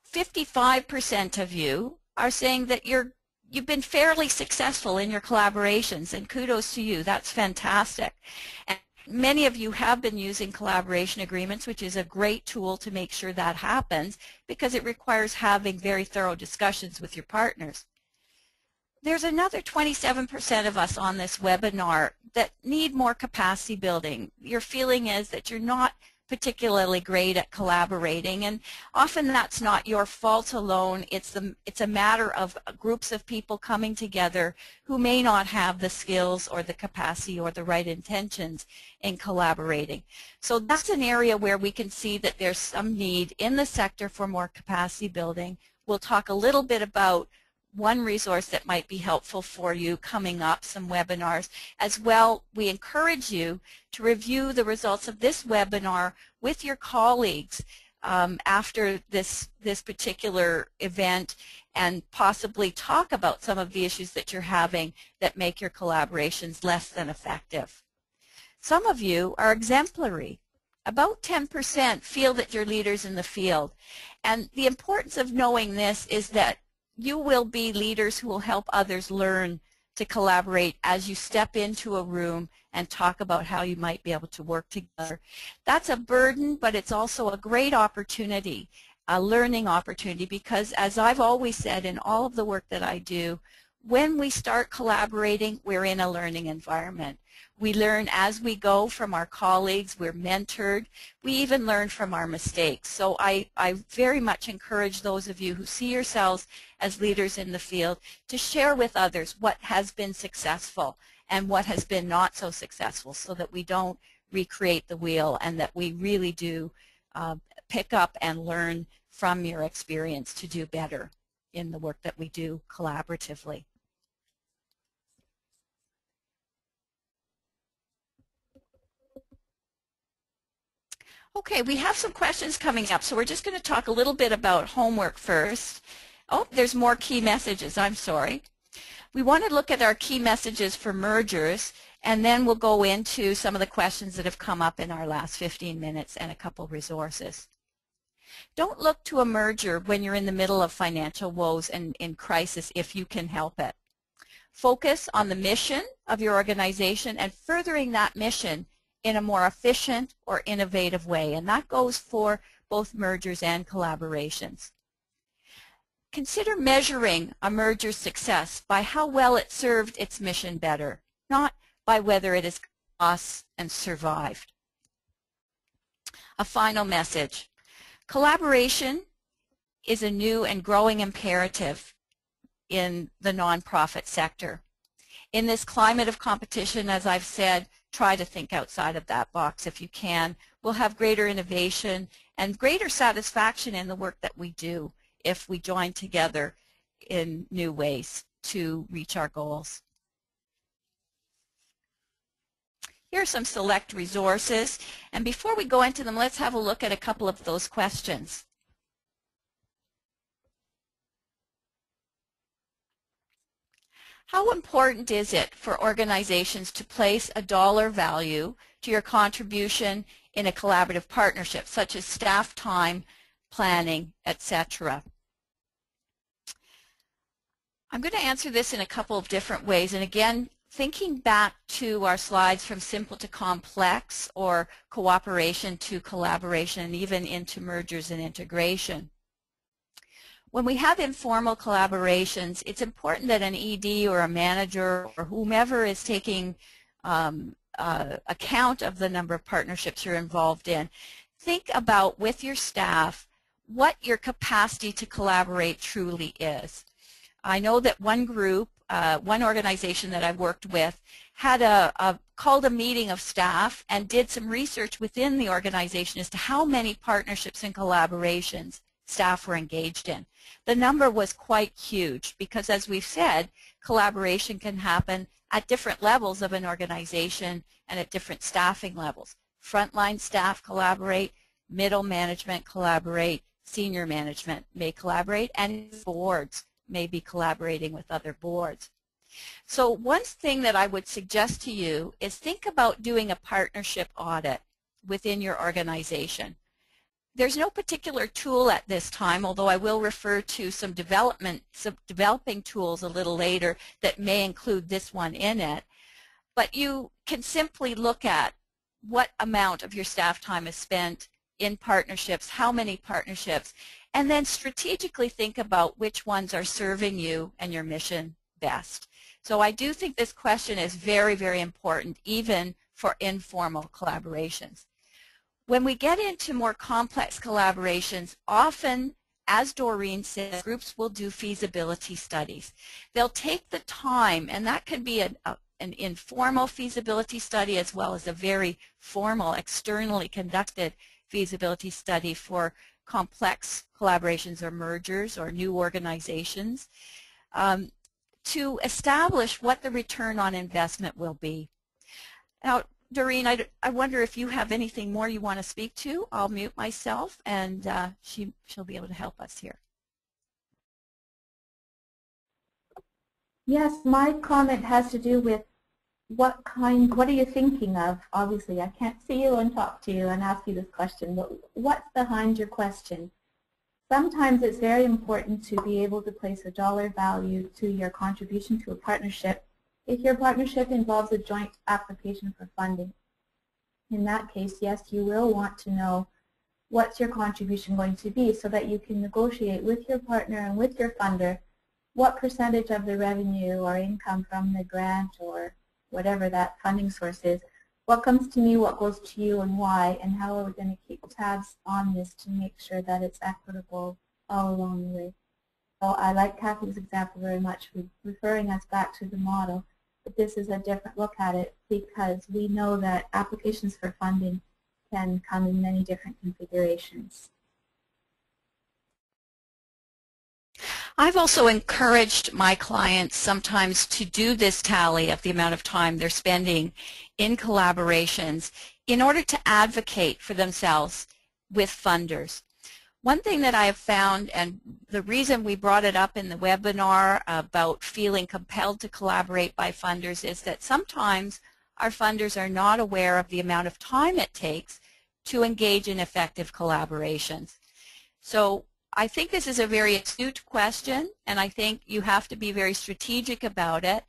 55% of you are saying that you've been fairly successful in your collaborations, and kudos to you. That's fantastic. And many of you have been using collaboration agreements, which is a great tool to make sure that happens because it requires having very thorough discussions with your partners. There's another 27% of us on this webinar that need more capacity building. Your feeling is that you're not particularly great at collaborating, and often that's not your fault alone. It's a matter of groups of people coming together who may not have the skills or the capacity or the right intentions in collaborating. So that's an area where we can see that there's some need in the sector for more capacity building. We'll talk a little bit about one resource that might be helpful for you coming up, some webinars. As well, we encourage you to review the results of this webinar with your colleagues after this particular event, and possibly talk about some of the issues that you're having that make your collaborations less than effective. Some of you are exemplary. About 10% feel that you're leaders in the field. And the importance of knowing this is that you will be leaders who will help others learn to collaborate as you step into a room and talk about how you might be able to work together. That's a burden, but it's also a great opportunity, a learning opportunity, because as I've always said in all of the work that I do, when we start collaborating, we're in a learning environment. We learn as we go from our colleagues, we're mentored, we even learn from our mistakes. So I very much encourage those of you who see yourselves as leaders in the field to share with others what has been successful and what has been not so successful, so that we don't recreate the wheel, and that we really do pick up and learn from your experience to do better in the work that we do collaboratively. Okay, we have some questions coming up, so we're just going to talk a little bit about homework first. Oh, there's more key messages. I'm sorry. We want to look at our key messages for mergers, and then we'll go into some of the questions that have come up in our last 15 minutes and a couple resources. Don't look to a merger when you're in the middle of financial woes and in crisis if you can help it. Focus on the mission of your organization and furthering that mission in a more efficient or innovative way, and that goes for both mergers and collaborations. Consider measuring a merger's success by how well it served its mission better, not by whether it has cost and survived. A final message. Collaboration is a new and growing imperative in the nonprofit sector. In this climate of competition, as I've said, try to think outside of that box if you can. We'll have greater innovation and greater satisfaction in the work that we do if we join together in new ways to reach our goals. Here are some select resources, and before we go into them, let's have a look at a couple of those questions. How important is it for organizations to place a dollar value to your contribution in a collaborative partnership, such as staff time, planning, etc.? I'm going to answer this in a couple of different ways, and again, thinking back to our slides from simple to complex, or cooperation to collaboration, and even into mergers and integration. When we have informal collaborations, it's important that an ED or a manager or whomever is taking account of the number of partnerships you're involved in, think about with your staff what your capacity to collaborate truly is. I know that one group, one organization that I've worked with, had called a meeting of staff and did some research within the organization as to how many partnerships and collaborations staff were engaged in. The number was quite huge because, as we've said, collaboration can happen at different levels of an organization and at different staffing levels. Frontline staff collaborate, middle management collaborate, senior management may collaborate, and boards may be collaborating with other boards. So one thing that I would suggest to you is think about doing a partnership audit within your organization. There's no particular tool at this time, although I will refer to some developing tools a little later that may include this one in it. But you can simply look at what amount of your staff time is spent in partnerships, how many partnerships, and then strategically think about which ones are serving you and your mission best. So I do think this question is very, very important, even for informal collaborations. When we get into more complex collaborations, often, as Doreen said, groups will do feasibility studies. They'll take the time, and that can be an informal feasibility study as well as a very formal, externally conducted feasibility study for complex collaborations or mergers or new organizations, to establish what the return on investment will be. Now, Doreen, I wonder if you have anything more you want to speak to. I'll mute myself, and she'll be able to help us here. Yes, my comment has to do with what are you thinking of? Obviously, I can't see you and talk to you and ask you this question, but what's behind your question? Sometimes it's very important to be able to place a dollar value to your contribution to a partnership if your partnership involves a joint application for funding. In that case, yes, you will want to know what's your contribution going to be so that you can negotiate with your partner and with your funder what percentage of the revenue or income from the grant or whatever that funding source is, what comes to me, what goes to you, and why, and how are we going to keep tabs on this to make sure that it's equitable all along the way. So I like Kathy's example very much, referring us back to the model, but this is a different look at it because we know that applications for funding can come in many different configurations. I've also encouraged my clients sometimes to do this tally of the amount of time they're spending in collaborations in order to advocate for themselves with funders. One thing that I have found, and the reason we brought it up in the webinar about feeling compelled to collaborate by funders, is that sometimes our funders are not aware of the amount of time it takes to engage in effective collaborations. So I think this is a very astute question, and I think you have to be very strategic about it.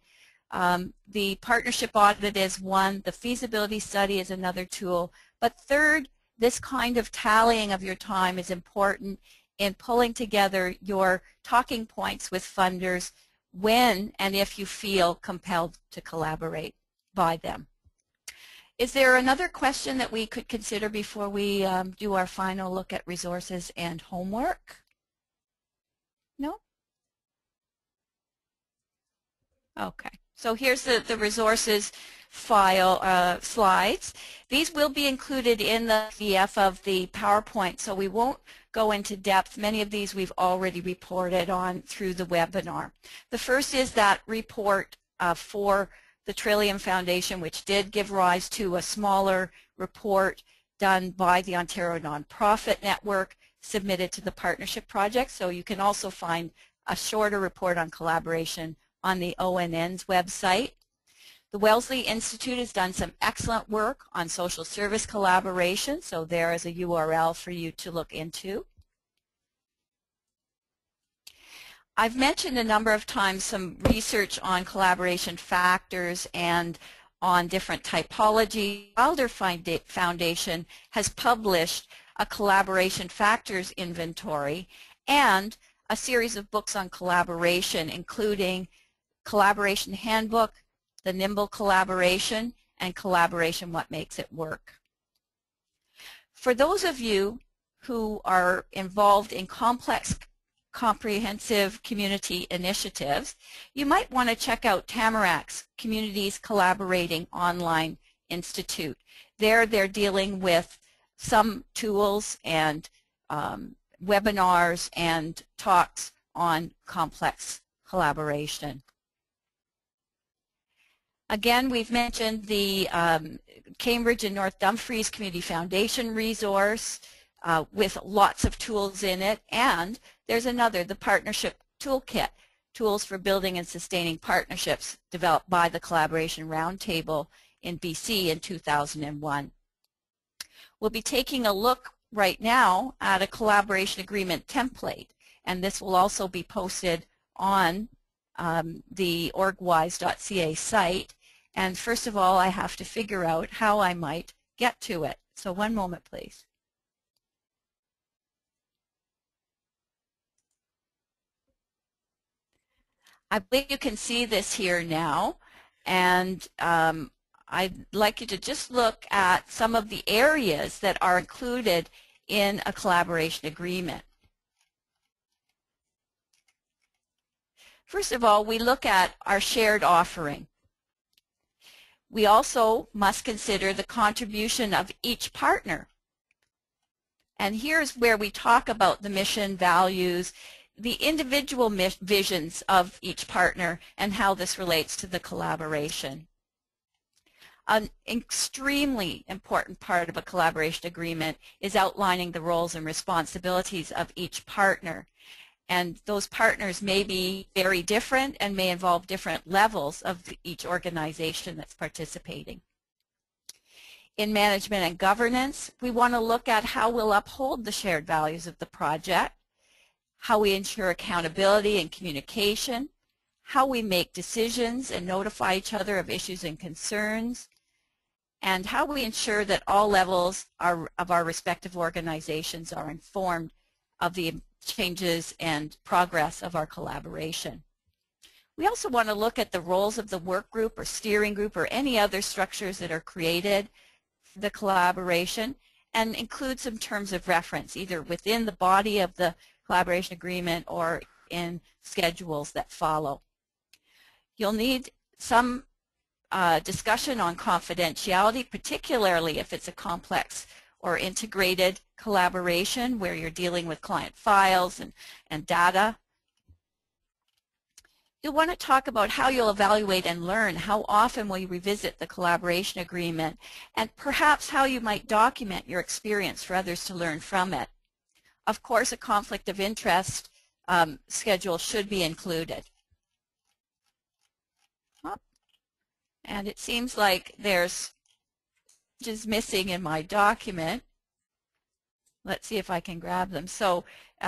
The partnership audit is one, the feasibility study is another tool, but third, this kind of tallying of your time is important in pulling together your talking points with funders when and if you feel compelled to collaborate by them. Is there another question that we could consider before we do our final look at resources and homework? No? Okay. So here's the resources file slides. These will be included in the PDF of the PowerPoint, so we won't go into depth. Many of these we've already reported on through the webinar. The first is that report for the Trillium Foundation, which did give rise to a smaller report done by the Ontario Nonprofit Network, submitted to the partnership project. So you can also find a shorter report on collaboration on the ONN's website. The Wellesley Institute has done some excellent work on social service collaboration, so there is a URL for you to look into. I've mentioned a number of times some research on collaboration factors and on different typology. Wilder Foundation has published a collaboration factors inventory and a series of books on collaboration, including Collaboration Handbook, The Nimble Collaboration, and Collaboration, What Makes It Work. For those of you who are involved in complex, comprehensive community initiatives, you might want to check out Tamarac's Communities Collaborating Online Institute. There they're dealing with some tools and webinars and talks on complex collaboration. Again, we've mentioned the Cambridge and North Dumfries Community Foundation resource with lots of tools in it, and there's another, the Partnership Toolkit, Tools for Building and Sustaining Partnerships, developed by the Collaboration Roundtable in BC in 2001. We'll be taking a look right now at a collaboration agreement template, and this will also be posted on the orgwise.ca site. And first of all, I have to figure out how I might get to it. So one moment, please. I believe you can see this here now, and I'd like you to just look at some of the areas that are included in a collaboration agreement. First of all, we look at our shared offering. We also must consider the contribution of each partner. And here's where we talk about the mission, values, the individual visions of each partner, and how this relates to the collaboration. An extremely important part of a collaboration agreement is outlining the roles and responsibilities of each partner. And those partners may be very different and may involve different levels of each organization that's participating. In management and governance, we want to look at how we'll uphold the shared values of the project, how we ensure accountability and communication, how we make decisions and notify each other of issues and concerns, and how we ensure that all levels of our respective organizations are informed of the changes and progress of our collaboration. We also want to look at the roles of the work group or steering group or any other structures that are created for the collaboration, and include some terms of reference either within the body of the collaboration agreement or in schedules that follow. You'll need some discussion on confidentiality, particularly if it's a complex or integrated collaboration where you're dealing with client files and data. You'll want to talk about how you'll evaluate and learn, how often will you revisit the collaboration agreement, and perhaps how you might document your experience for others to learn from it. Of course, a conflict of interest schedule should be included. And it seems like there's just missing in my document. Let's see if I can grab them. So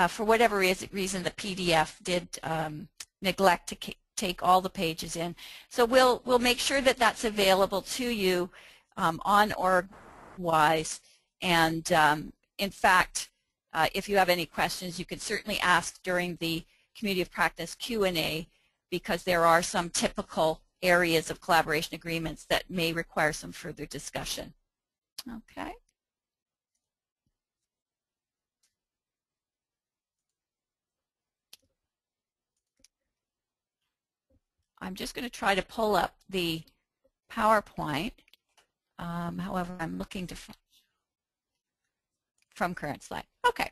for whatever reason, the PDF did neglect to take all the pages in. So we'll make sure that that's available to you on Orgwise. And in fact, if you have any questions, you can certainly ask during the Community of Practice Q&A, because there are some typical areas of collaboration agreements that may require some further discussion. Okay. I'm just going to try to pull up the PowerPoint. However, I'm looking to from current slide. Okay.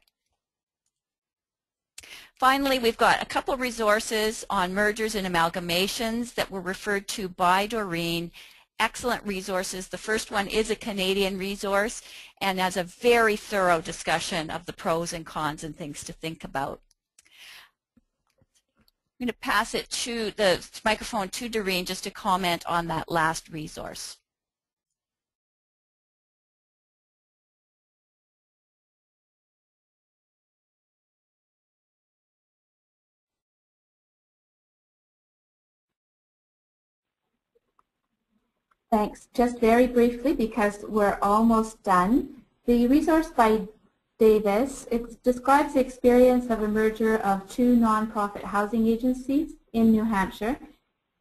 Finally, we've got a couple resources on mergers and amalgamations that were referred to by Doreen. Excellent resources. The first one is a Canadian resource and has a very thorough discussion of the pros and cons and things to think about. I'm going to pass it to the microphone to Doreen just to comment on that last resource. Thanks. Just very briefly, because we're almost done. The resource by Davis, it describes the experience of a merger of two nonprofit housing agencies in New Hampshire.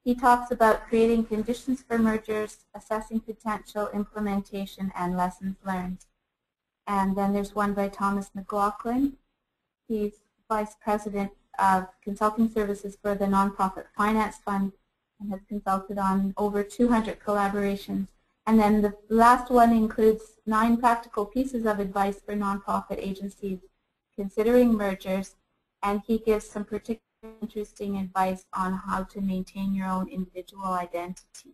He talks about creating conditions for mergers, assessing potential, implementation, and lessons learned. And then there's one by Thomas McLaughlin. He's Vice President of Consulting Services for the Nonprofit Finance Fund and has consulted on over 200 collaborations. And then the last one includes 9 practical pieces of advice for nonprofit agencies considering mergers, and he gives some particularly interesting advice on how to maintain your own individual identity.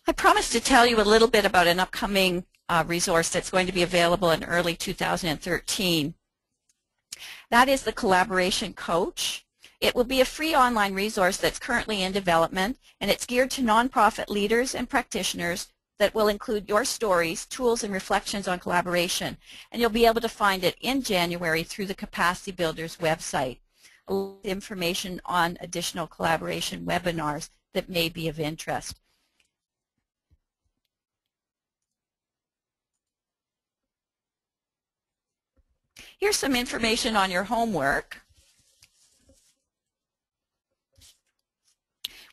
I promised to tell you a little bit about an upcoming resource that's going to be available in early 2013. That is the Collaboration Coach. It will be a free online resource that's currently in development, and it's geared to nonprofit leaders and practitioners that will include your stories, tools, and reflections on collaboration. And you'll be able to find it in January through the Capacity Builders website. A lot of information on additional collaboration webinars that may be of interest. Here's some information on your homework.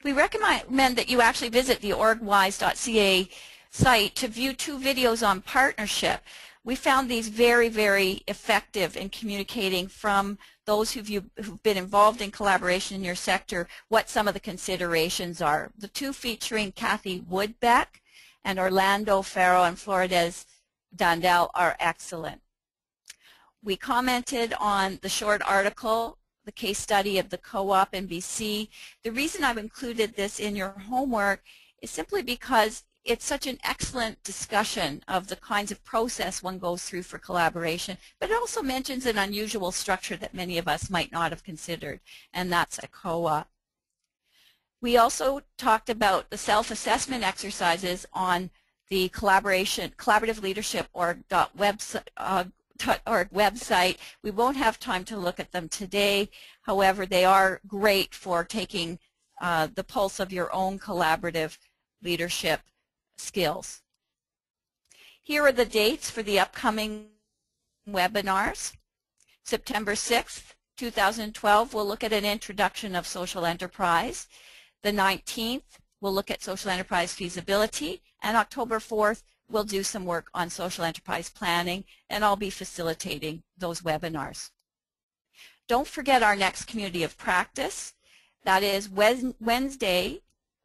We recommend that you actually visit the orgwise.ca site to view 2 videos on partnership. We found these very, very effective in communicating from those who've been involved in collaboration in your sector what some of the considerations are. The 2 featuring Kathy Woodbeck and Orlando Ferro and Florides Dandel are excellent. We commented on the short article, the case study of the co-op in BC. The reason I've included this in your homework is simply because it's such an excellent discussion of the kinds of process one goes through for collaboration, but it also mentions an unusual structure that many of us might not have considered, and that's a co-op. We also talked about the self-assessment exercises on the collaborative leadership org website. We won't have time to look at them today. However, they are great for taking the pulse of your own collaborative leadership skills. Here are the dates for the upcoming webinars. September 6th, 2012, we'll look at an introduction of social enterprise. The 19th, we'll look at social enterprise feasibility. And October 4th, we'll do some work on social enterprise planning, and I'll be facilitating those webinars. Don't forget our next community of practice. That is Wednesday,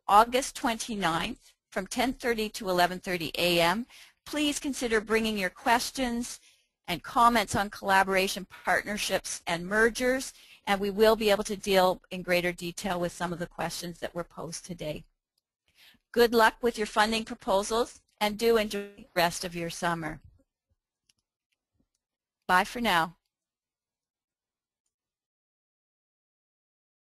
August 29th from 10:30 to 11:30 a.m. Please consider bringing your questions and comments on collaboration, partnerships, and mergers, and we will be able to deal in greater detail with some of the questions that were posed today. Good luck with your funding proposals, and do enjoy the rest of your summer. Bye for now.